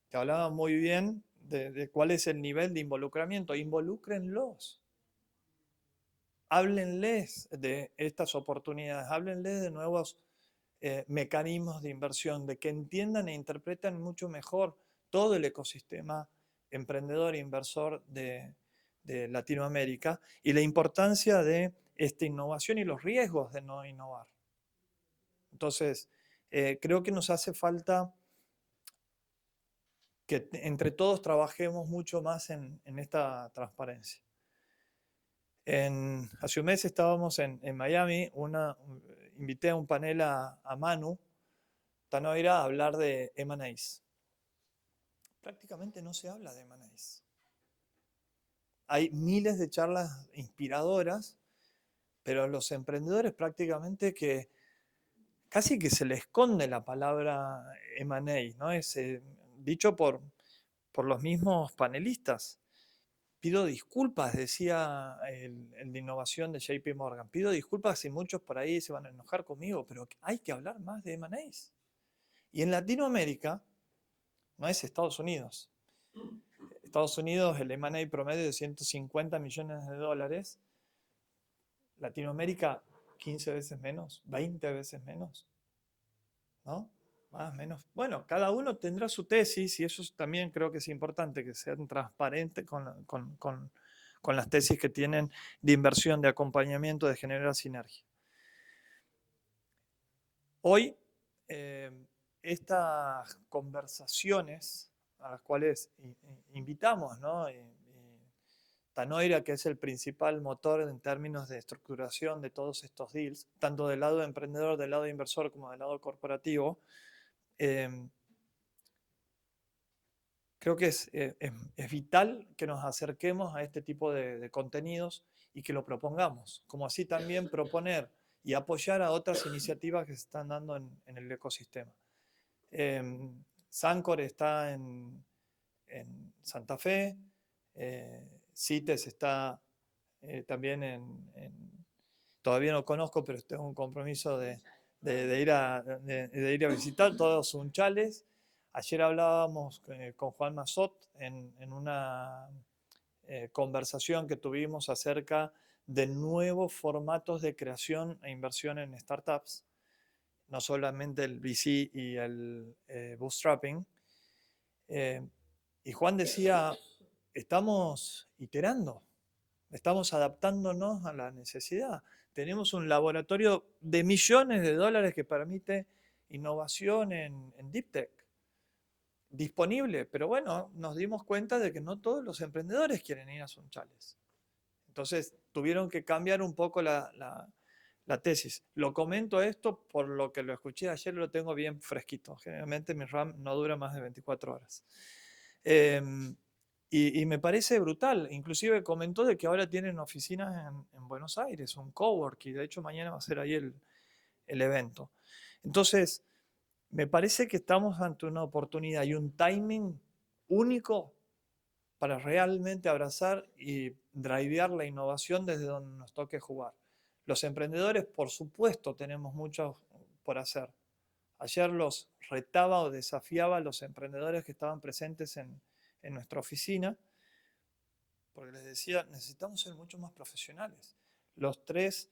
que hablaba muy bien de cuál es el nivel de involucramiento. Involúcrenlos. Háblenles de estas oportunidades, háblenles de nuevos mecanismos de inversión, de que entiendan e interpreten mucho mejor todo el ecosistema emprendedor e inversor de Latinoamérica y la importancia de esta innovación y los riesgos de no innovar. Entonces, creo que nos hace falta que entre todos trabajemos mucho más en esta transparencia. Hace un mes estábamos en Miami, invité a un panel a Manu Tanoira a hablar de M&As. Prácticamente no se habla de M&As. Hay miles de charlas inspiradoras, pero los emprendedores prácticamente que casi que se le esconde la palabra M&A, ¿no? Es dicho por los mismos panelistas. Pido disculpas, decía el de innovación de JP Morgan. Pido disculpas si muchos por ahí se van a enojar conmigo, pero hay que hablar más de M&As. Y en Latinoamérica no es Estados Unidos. Estados Unidos, el M&A promedio de 150 millones de dólares. Latinoamérica, 15 veces menos, 20 veces menos. ¿No? Más o menos. Bueno, cada uno tendrá su tesis y eso también creo que es importante, que sean transparentes con las tesis que tienen de inversión, de acompañamiento, de generar sinergia. Hoy, estas conversaciones a las cuales invitamos, ¿no? Tanoira, que es el principal motor en términos de estructuración de todos estos deals, tanto del lado emprendedor, del lado inversor, como del lado corporativo, creo que es vital que nos acerquemos a este tipo de contenidos y que lo propongamos, como así también proponer y apoyar a otras iniciativas que se están dando en el ecosistema. Sancor está en Santa Fe, CITES está también todavía no conozco, pero tengo un compromiso de ir a visitar todos Sunchales. Ayer hablábamos con Juan Mazot en una conversación que tuvimos acerca de nuevos formatos de creación e inversión en startups, no solamente el VC y el bootstrapping. Y Juan decía, estamos iterando, estamos adaptándonos a la necesidad. Tenemos un laboratorio de millones de dólares que permite innovación en Deep Tech disponible, pero bueno, nos dimos cuenta de que no todos los emprendedores quieren ir a Sunchales. Entonces tuvieron que cambiar un poco la tesis. Lo comento esto por lo que lo escuché ayer, lo tengo bien fresquito. Generalmente mi RAM no dura más de 24 horas. Y me parece brutal. Inclusive comentó de que ahora tienen oficinas en Buenos Aires, un cowork, y de hecho mañana va a ser ahí el evento. Entonces, me parece que estamos ante una oportunidad y un timing único para realmente abrazar y drivear la innovación desde donde nos toque jugar. Los emprendedores, por supuesto, tenemos mucho por hacer. Ayer los retaba o desafiaba a los emprendedores que estaban presentes en nuestra oficina, porque les decía, necesitamos ser mucho más profesionales. Los 3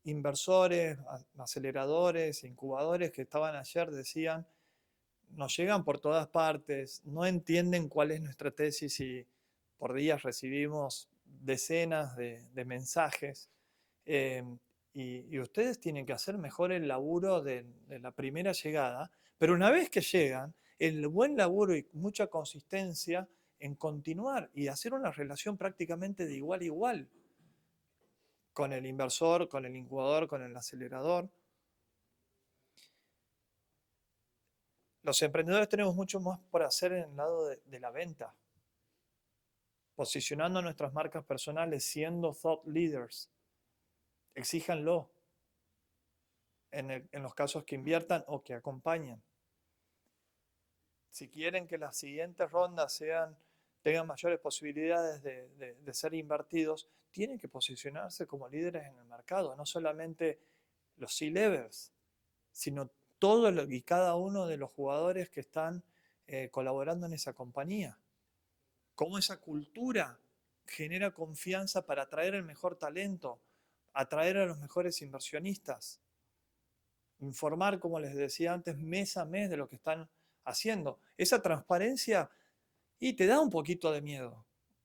inversores, aceleradores, incubadores que estaban ayer decían, nos llegan por todas partes, no entienden cuál es nuestra tesis y por días recibimos decenas de mensajes. Y ustedes tienen que hacer mejor el laburo de la primera llegada, pero una vez que llegan, el buen laburo y mucha consistencia en continuar y hacer una relación prácticamente de igual a igual con el inversor, con el incubador, con el acelerador. Los emprendedores tenemos mucho más por hacer en el lado de la venta, posicionando nuestras marcas personales, siendo thought leaders, exíjanlo en los casos que inviertan o que acompañen. Si quieren que las siguientes rondas tengan mayores posibilidades de ser invertidos, tienen que posicionarse como líderes en el mercado, no solamente los C-levels, sino todo y cada uno de los jugadores que están colaborando en esa compañía. Cómo esa cultura genera confianza para atraer el mejor talento, atraer a los mejores inversionistas. Informar, como les decía antes, mes a mes de lo que están haciendo. Esa transparencia y te da un poquito de miedo.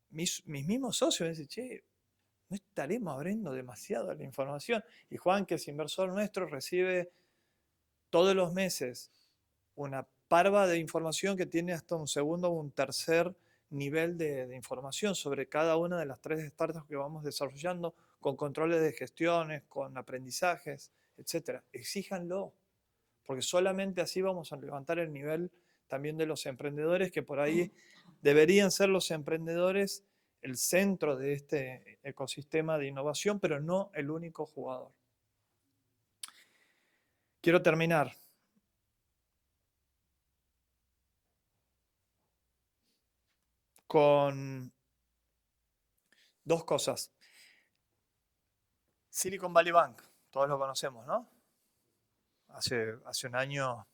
Mis mismos socios me dicen, che, no estaremos abriendo demasiado la información. Y Juan, que es inversor nuestro, recibe todos los meses una parva de información que tiene hasta un segundo o un tercer nivel de información sobre cada una de las 3 startups que vamos desarrollando, con controles de gestiones, con aprendizajes, etc. Exíjanlo, porque solamente así vamos a levantar el nivel también de los emprendedores, que por ahí deberían ser los emprendedores el centro de este ecosistema de innovación, pero no el único jugador. Quiero terminar con 2 cosas. Silicon Valley Bank, todos lo conocemos, ¿no? Hace un año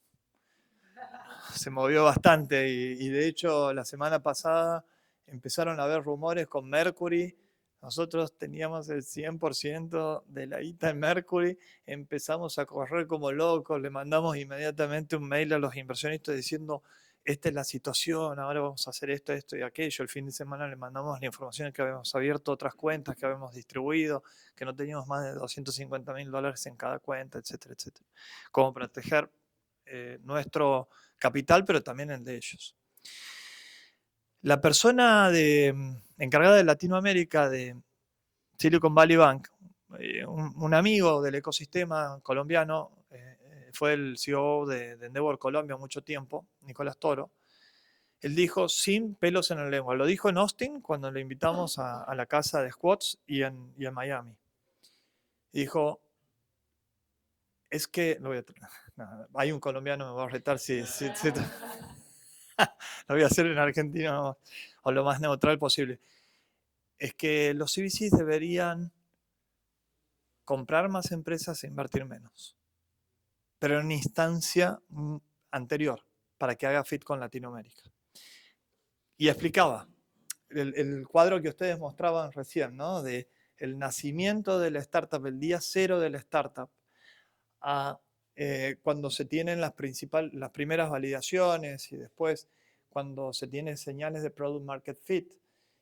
se movió bastante y de hecho la semana pasada empezaron a haber rumores con Mercury. Nosotros teníamos el 100% de la guita en Mercury, empezamos a correr como locos, le mandamos inmediatamente un mail a los inversionistas diciendo, esta es la situación, ahora vamos a hacer esto, esto y aquello. El fin de semana le mandamos la información de que habíamos abierto otras cuentas, que habíamos distribuido, que no teníamos más de $250.000 en cada cuenta, etcétera, etcétera. Como proteger nuestro capital, pero también el de ellos. La persona encargada de Latinoamérica de Silicon Valley Bank, un amigo del ecosistema colombiano, fue el CEO de Endeavor Colombia mucho tiempo, Nicolás Toro. Él dijo sin pelos en la lengua. Lo dijo en Austin cuando le invitamos a la casa de Squats y en Miami. Dijo, es que, no, hay un colombiano, me va a retar si lo voy a hacer en argentino o lo más neutral posible. Es que los CVCs deberían comprar más empresas e invertir menos, pero en instancia anterior, para que haga fit con Latinoamérica. Y explicaba el cuadro que ustedes mostraban recién, ¿no? De el nacimiento de la startup, el día cero de la startup, a cuando se tienen las primeras validaciones y después cuando se tienen señales de product market fit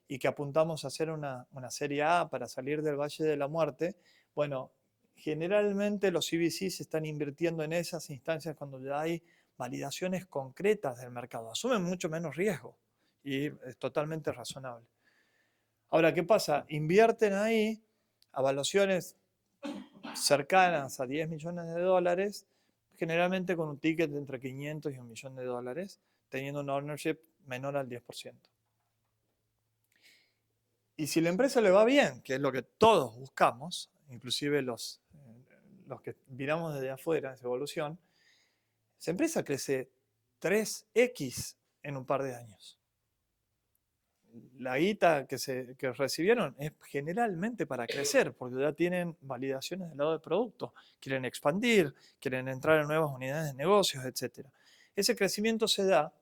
y que apuntamos a hacer una serie A para salir del Valle de la Muerte. Bueno, generalmente los CVCs están invirtiendo en esas instancias cuando ya hay validaciones concretas del mercado. Asumen mucho menos riesgo y es totalmente razonable. Ahora, ¿qué pasa? Invierten ahí a evaluaciones cercanas a $10 millones, generalmente con un ticket de entre 500 y $1 millón, teniendo un ownership menor al 10%. Y si la empresa le va bien, que es lo que todos buscamos, inclusive los que miramos desde afuera, esa evolución, esa empresa crece 3x en un par de años. La guita que recibieron es generalmente para crecer, porque ya tienen validaciones del lado del producto, quieren expandir, quieren entrar en nuevas unidades de negocios, etc. Ese crecimiento se da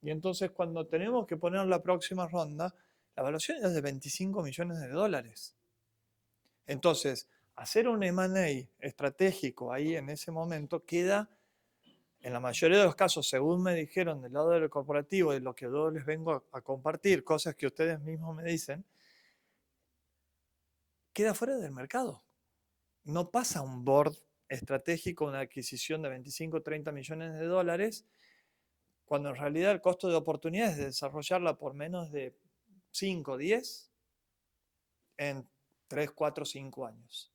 y entonces cuando tenemos que poner la próxima ronda, la evaluación es de $25 millones. Entonces, hacer un M&A estratégico ahí en ese momento queda, en la mayoría de los casos, según me dijeron del lado del corporativo y lo que yo les vengo a compartir, cosas que ustedes mismos me dicen, queda fuera del mercado. No pasa un board estratégico, una adquisición de 25 o 30 millones de dólares, cuando en realidad el costo de oportunidad es de desarrollarla por menos de 5 o 10 en 3, 4, 5 años.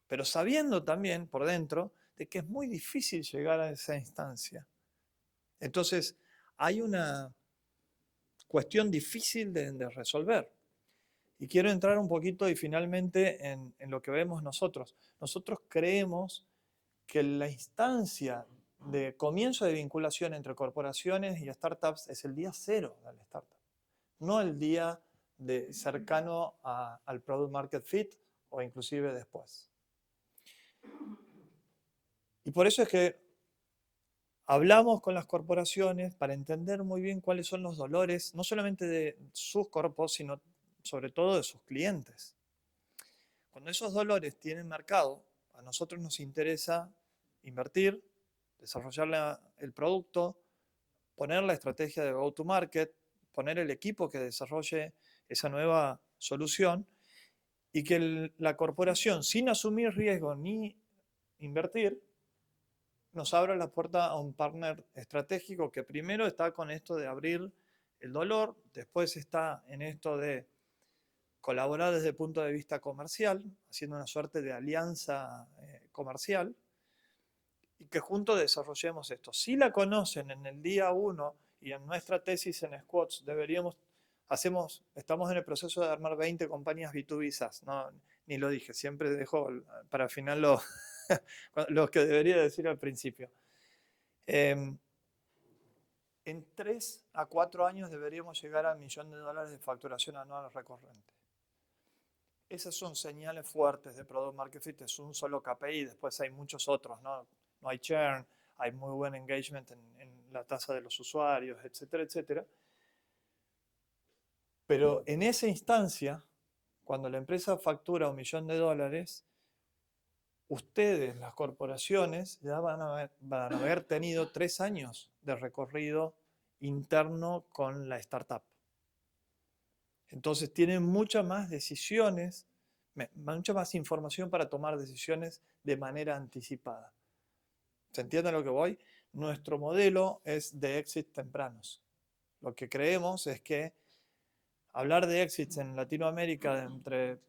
Pero sabiendo también por dentro de que es muy difícil llegar a esa instancia. Entonces, hay una cuestión difícil de resolver. Y quiero entrar un poquito y finalmente en lo que vemos nosotros. Nosotros creemos que la instancia de comienzo de vinculación entre corporaciones y startups es el día cero de la startup, no el día cercano al product market fit o inclusive después. Y por eso es que hablamos con las corporaciones para entender muy bien cuáles son los dolores, no solamente de sus corpos, sino sobre todo de sus clientes. Cuando esos dolores tienen mercado, a nosotros nos interesa invertir, desarrollar el producto, poner la estrategia de go-to-market, poner el equipo que desarrolle esa nueva solución y que la corporación, sin asumir riesgo ni invertir, nos abra la puerta a un partner estratégico que primero está con esto de abrir el dolor, después está en esto de colaborar desde el punto de vista comercial, haciendo una suerte de alianza comercial, y que juntos desarrollemos esto. Si la conocen en el día 1 y en nuestra tesis en Squads, estamos en el proceso de armar 20 compañías B2B SaaS, no, ni lo dije, siempre dejo para el final lo que debería decir al principio. En 3 a 4 años deberíamos llegar al $1 millón de facturación anual recurrente. Esas son señales fuertes de Product Market Fit, es un solo KPI, después hay muchos otros, ¿no? No hay churn, hay muy buen engagement en la tasa de los usuarios, etcétera, etcétera. Pero en esa instancia, cuando la empresa factura $1 millón, ustedes, las corporaciones, ya van a haber tenido 3 años de recorrido interno con la startup. Entonces tienen muchas más decisiones, mucha más información para tomar decisiones de manera anticipada. ¿Se entiende a lo que voy? Nuestro modelo es de exit tempranos. Lo que creemos es que hablar de exits en Latinoamérica de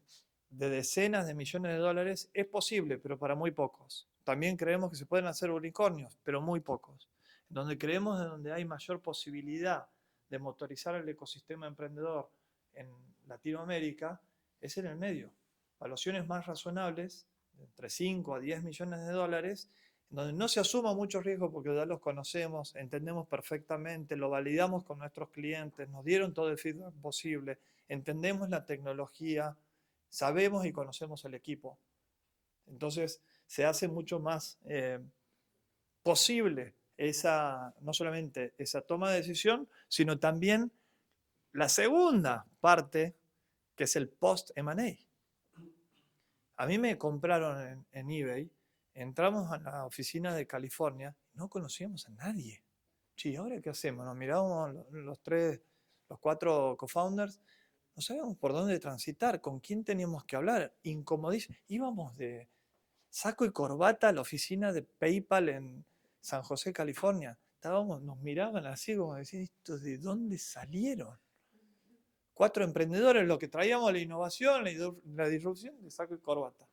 decenas de millones de dólares es posible, pero para muy pocos. También creemos que se pueden hacer unicornios, pero muy pocos. Donde creemos de donde hay mayor posibilidad de motorizar el ecosistema emprendedor en Latinoamérica es en el medio. Valuaciones más razonables, de entre 5 a 10 millones de dólares, donde no se asuma mucho riesgo porque ya los conocemos, entendemos perfectamente, lo validamos con nuestros clientes, nos dieron todo el feedback posible, entendemos la tecnología, sabemos y conocemos el equipo. Entonces se hace mucho más posible no solamente esa toma de decisión, sino también la segunda parte, que es el post-M&A. A mí me compraron en eBay, entramos a la oficina de California, no conocíamos a nadie. Sí, ¿ahora qué hacemos? Nos mirábamos los 4 co-founders, no sabíamos por dónde transitar, con quién teníamos que hablar, incomodísimo. Íbamos de saco y corbata a la oficina de PayPal en San José, California. Nos miraban así como decían, ¿estos de dónde salieron? 4 emprendedores, lo que traíamos la innovación, la disrupción de saco y corbata.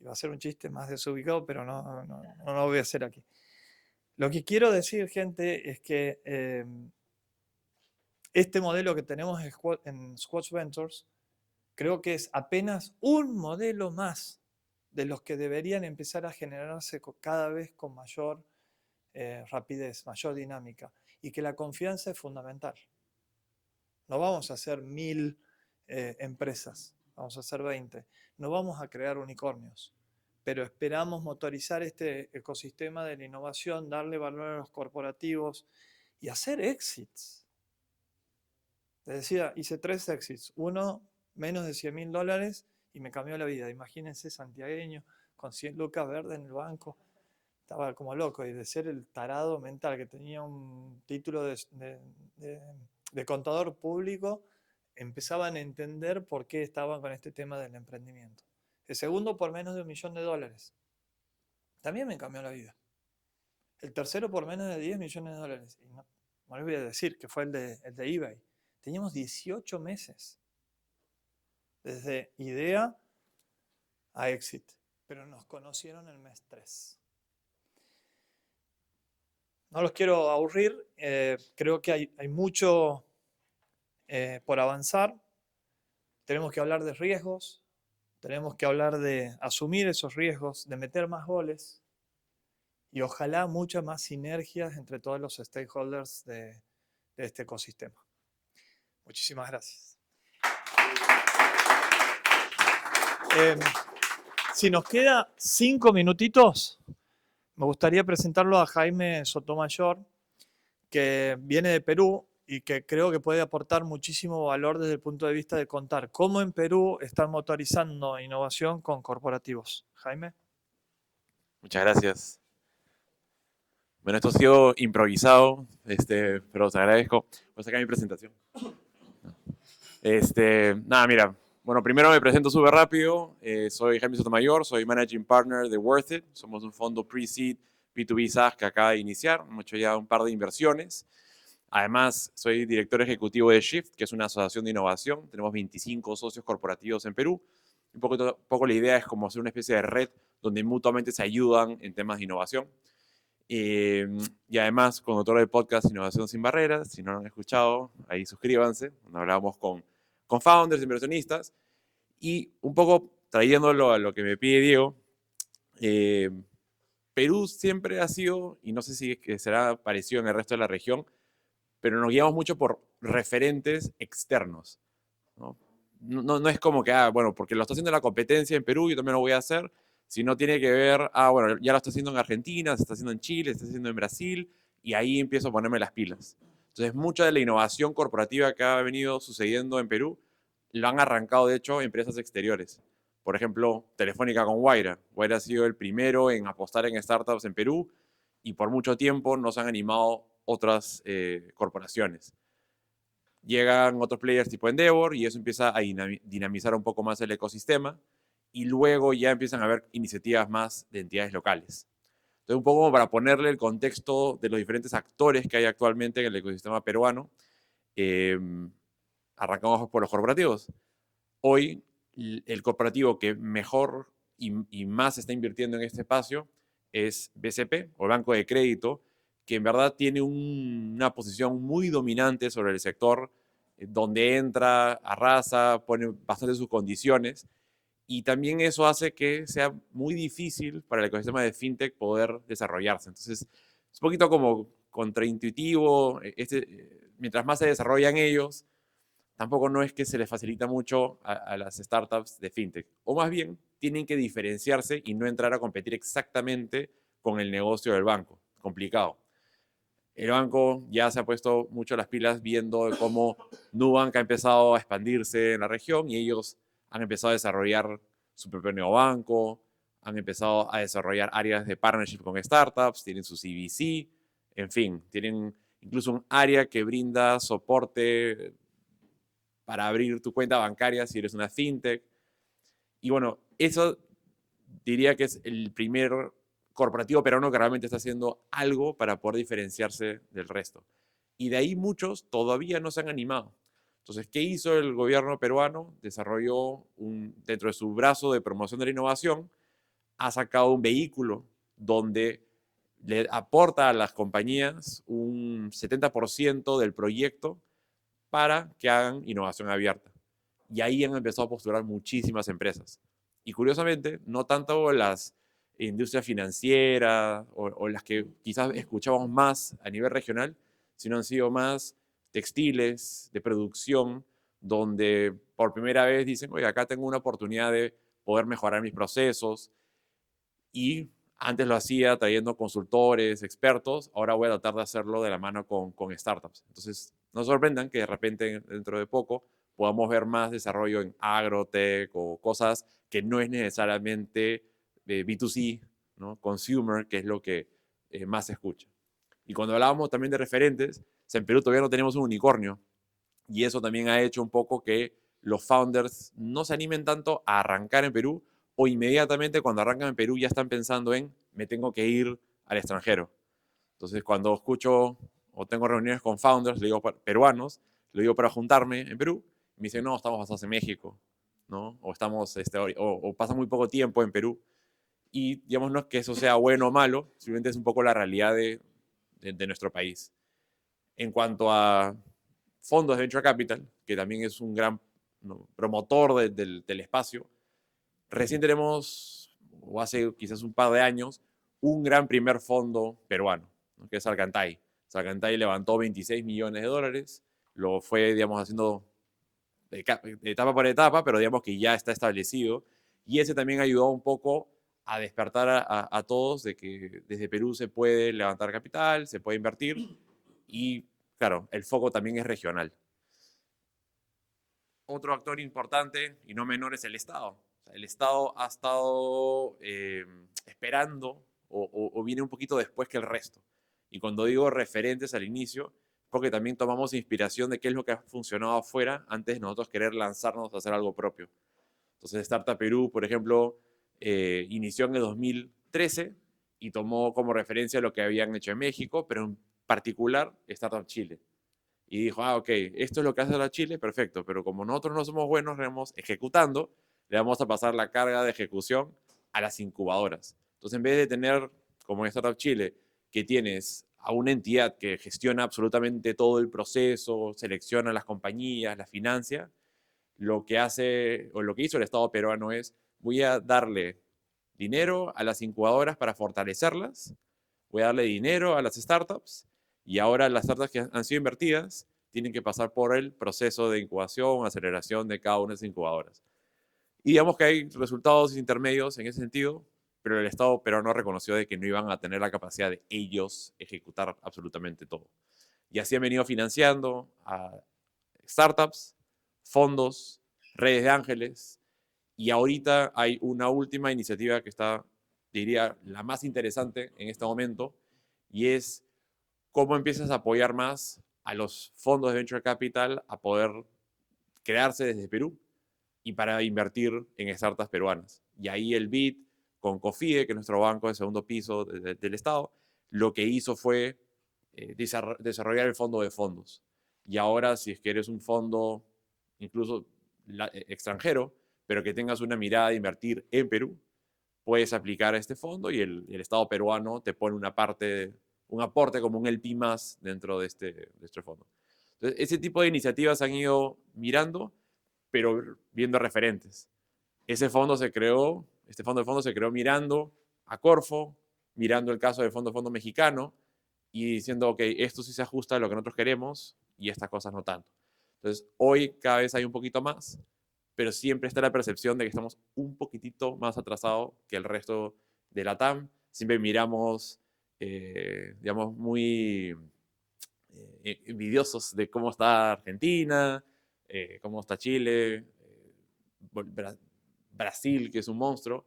Iba a ser un chiste más desubicado, pero no lo voy a hacer aquí. Lo que quiero decir, gente, es que este modelo que tenemos en Squads Ventures creo que es apenas un modelo más de los que deberían empezar a generarse cada vez con mayor rapidez, mayor dinámica, y que la confianza es fundamental. No vamos a hacer 1000 empresas, vamos a hacer 20. No vamos a crear unicornios, pero esperamos motorizar este ecosistema de la innovación, darle valor a los corporativos y hacer exits. Les decía, hice 3 exits. Uno, menos de $100.000 y me cambió la vida. Imagínense, santiagueño, con 100 lucas verdes en el banco. Estaba como loco, y de ser el tarado mental que tenía un título de contador público, empezaban a entender por qué estaban con este tema del emprendimiento. El segundo por menos de $1 millón. También me cambió la vida. El tercero por menos de $10 millones. Y no les voy a decir que fue el de eBay. Teníamos 18 meses desde idea a exit, pero nos conocieron el mes 3. No los quiero aburrir, creo que hay mucho por avanzar. tenemos que hablar de riesgos, tenemos que hablar de asumir esos riesgos, de meter más goles y ojalá muchas más sinergias entre todos los stakeholders de este ecosistema. Muchísimas gracias. Si nos queda 5 minutitos, me gustaría presentarlo a Jaime Sotomayor, que viene de Perú y que creo que puede aportar muchísimo valor desde el punto de vista de contar cómo en Perú están motorizando innovación con corporativos. Jaime. Muchas gracias. Bueno, esto ha sido improvisado, pero os agradezco. Voy a sacar mi presentación. Nada, mira. Bueno, primero me presento súper rápido. Soy Jaime Sotomayor, soy Managing Partner de Worth It. Somos un fondo pre-seed B2B SaaS que acaba de iniciar. Hemos hecho ya un par de inversiones. Además, soy director ejecutivo de Shift, que es una asociación de innovación. Tenemos 25 socios corporativos en Perú. Un poco la idea es como hacer una especie de red donde mutuamente se ayudan en temas de innovación. Y además, conductor del podcast Innovación Sin Barreras. Si no lo han escuchado, ahí suscríbanse. Donde hablamos con founders, inversionistas. Y un poco trayéndolo a lo que me pide Diego, Perú siempre ha sido, y no sé si será parecido en el resto de la región, pero nos guiamos mucho por referentes externos, ¿no? No es como que, bueno, porque lo está haciendo la competencia en Perú, yo también lo voy a hacer, sino tiene que ver, bueno, ya lo está haciendo en Argentina, se está haciendo en Chile, se está haciendo en Brasil, y ahí empiezo a ponerme las pilas. Entonces, mucha de la innovación corporativa que ha venido sucediendo en Perú, lo han arrancado, de hecho, empresas exteriores. Por ejemplo, Telefónica con Wayra. Wayra ha sido el primero en apostar en startups en Perú, y por mucho tiempo nos han animado otras corporaciones. Llegan otros players tipo Endeavor y eso empieza a dinamizar un poco más el ecosistema y luego ya empiezan a haber iniciativas más de entidades locales. Entonces, un poco para ponerle el contexto de los diferentes actores que hay actualmente en el ecosistema peruano, arrancamos por los corporativos. Hoy, el corporativo que mejor y más está invirtiendo en este espacio es BCP, o Banco de Crédito, que en verdad tiene una posición muy dominante sobre el sector, donde entra, arrasa, pone bastante sus condiciones, y también eso hace que sea muy difícil para el ecosistema de FinTech poder desarrollarse. Entonces, es un poquito como contraintuitivo, mientras más se desarrollan ellos, tampoco no es que se les facilita mucho a las startups de FinTech, o más bien tienen que diferenciarse y no entrar a competir exactamente con el negocio del banco. Complicado. El banco ya se ha puesto mucho las pilas viendo cómo Nubank ha empezado a expandirse en la región y ellos han empezado a desarrollar su propio neobanco, han empezado a desarrollar áreas de partnership con startups, tienen su CVC, en fin, tienen incluso un área que brinda soporte para abrir tu cuenta bancaria si eres una fintech. Y bueno, eso diría que es el primer corporativo peruano que realmente está haciendo algo para poder diferenciarse del resto. Y de ahí muchos todavía no se han animado. Entonces, ¿qué hizo el gobierno peruano? Desarrolló dentro de su brazo de promoción de la innovación, ha sacado un vehículo donde le aporta a las compañías un 70% del proyecto para que hagan innovación abierta. Y ahí han empezado a postular muchísimas empresas. Y curiosamente, no tanto las industrias financieras o las que quizás escuchábamos más a nivel regional, sino han sido más textiles, de producción, donde por primera vez dicen, oye, acá tengo una oportunidad de poder mejorar mis procesos. Y antes lo hacía trayendo consultores, expertos, ahora voy a tratar de hacerlo de la mano con startups. Entonces, no sorprendan que de repente, dentro de poco, podamos ver más desarrollo en agrotech o cosas que no es necesariamente B2C, ¿no? Consumer, que es lo que más se escucha. Y cuando hablábamos también de referentes, en Perú todavía no tenemos un unicornio. Y eso también ha hecho un poco que los founders no se animen tanto a arrancar en Perú o inmediatamente cuando arrancan en Perú ya están pensando en me tengo que ir al extranjero. Entonces, cuando escucho o tengo reuniones con founders, le digo peruanos, le digo para juntarme en Perú, me dicen, no, estamos basados en México, ¿no? O estamos, o pasa muy poco tiempo en Perú. Y digamos, no es que eso sea bueno o malo, simplemente es un poco la realidad de nuestro país. En cuanto a fondos de Venture Capital, que también es un gran promotor del espacio, recién tenemos, o hace quizás un par de años, un gran primer fondo peruano, ¿no? Que es Salcantay. Salcantay levantó $26 millones, lo fue, digamos, haciendo de etapa por etapa, pero digamos que ya está establecido. Y ese también ayudó un poco a despertar a todos de que desde Perú se puede levantar capital, se puede invertir y, claro, el foco también es regional. Otro actor importante y no menor es el Estado. O sea, el Estado ha estado esperando o viene un poquito después que el resto. Y cuando digo referentes al inicio, porque también tomamos inspiración de qué es lo que ha funcionado afuera antes de nosotros querer lanzarnos a hacer algo propio. Entonces, Startup Perú, por ejemplo, inició en el 2013 y tomó como referencia lo que habían hecho en México, pero en particular Startup Chile. Y dijo, ok, esto es lo que hace la Chile, perfecto, pero como nosotros no somos buenos ejecutando, le vamos a pasar la carga de ejecución a las incubadoras. Entonces, en vez de tener, como en Startup Chile, que tienes a una entidad que gestiona absolutamente todo el proceso, selecciona las compañías, las financia, lo que hace, o lo que hizo el Estado peruano es, voy a darle dinero a las incubadoras para fortalecerlas, voy a darle dinero a las startups, y ahora las startups que han sido invertidas tienen que pasar por el proceso de incubación, aceleración de cada una de esas incubadoras. Y digamos que hay resultados intermedios en ese sentido, pero el Estado peruano reconoció de que no iban a tener la capacidad de ellos ejecutar absolutamente todo. Y así han venido financiando a startups, fondos, redes de ángeles, y ahorita hay una última iniciativa que está, diría, la más interesante en este momento, y es cómo empiezas a apoyar más a los fondos de Venture Capital a poder crearse desde Perú y para invertir en startups peruanas. Y ahí el BID con COFIDE, que es nuestro banco de segundo piso del Estado, lo que hizo fue desarrollar el fondo de fondos. Y ahora, si es que eres un fondo incluso extranjero, pero que tengas una mirada de invertir en Perú, puedes aplicar a este fondo y el Estado peruano te pone una parte, un aporte como un LP más dentro de este fondo. Entonces, ese tipo de iniciativas han ido mirando, pero viendo referentes. Este fondo de fondos se creó mirando a Corfo, mirando el caso del fondo mexicano y diciendo, ok, esto sí se ajusta a lo que nosotros queremos y estas cosas no tanto. Entonces, hoy cada vez hay un poquito más, pero siempre está la percepción de que estamos un poquitito más atrasados que el resto de la TAM. Siempre miramos, digamos, muy envidiosos de cómo está Argentina, cómo está Chile, Brasil, que es un monstruo,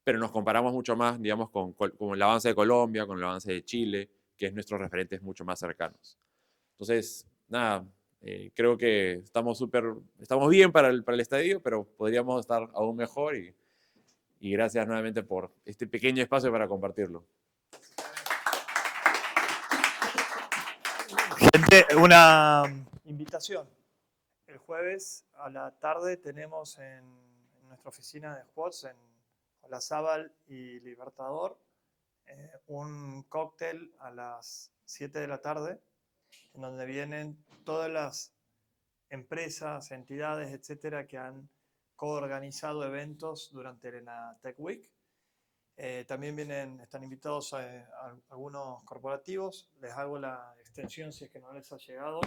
pero nos comparamos mucho más, digamos, con el avance de Colombia, con el avance de Chile, que es nuestros referentes mucho más cercanos. Entonces, nada, creo que estamos bien para el estadio, pero podríamos estar aún mejor y gracias nuevamente por este pequeño espacio para compartirlo. Gente, una invitación. El jueves a la tarde tenemos en nuestra oficina de Squads, en Olazábal y Libertador, un cóctel a las 7 de la tarde, en donde vienen todas las empresas, entidades, etcétera, que han coorganizado eventos durante la Tech Week. También están invitados a algunos corporativos. Les hago la extensión si es que no les ha llegado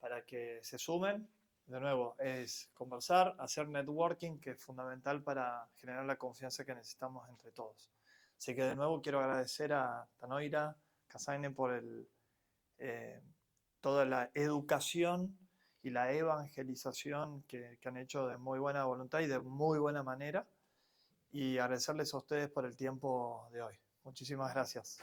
para que se sumen. De nuevo, es conversar, hacer networking, que es fundamental para generar la confianza que necesitamos entre todos. Así que de nuevo quiero agradecer a Tanoira Casaine por toda la educación y la evangelización que han hecho de muy buena voluntad y de muy buena manera. Y agradecerles a ustedes por el tiempo de hoy. Muchísimas gracias.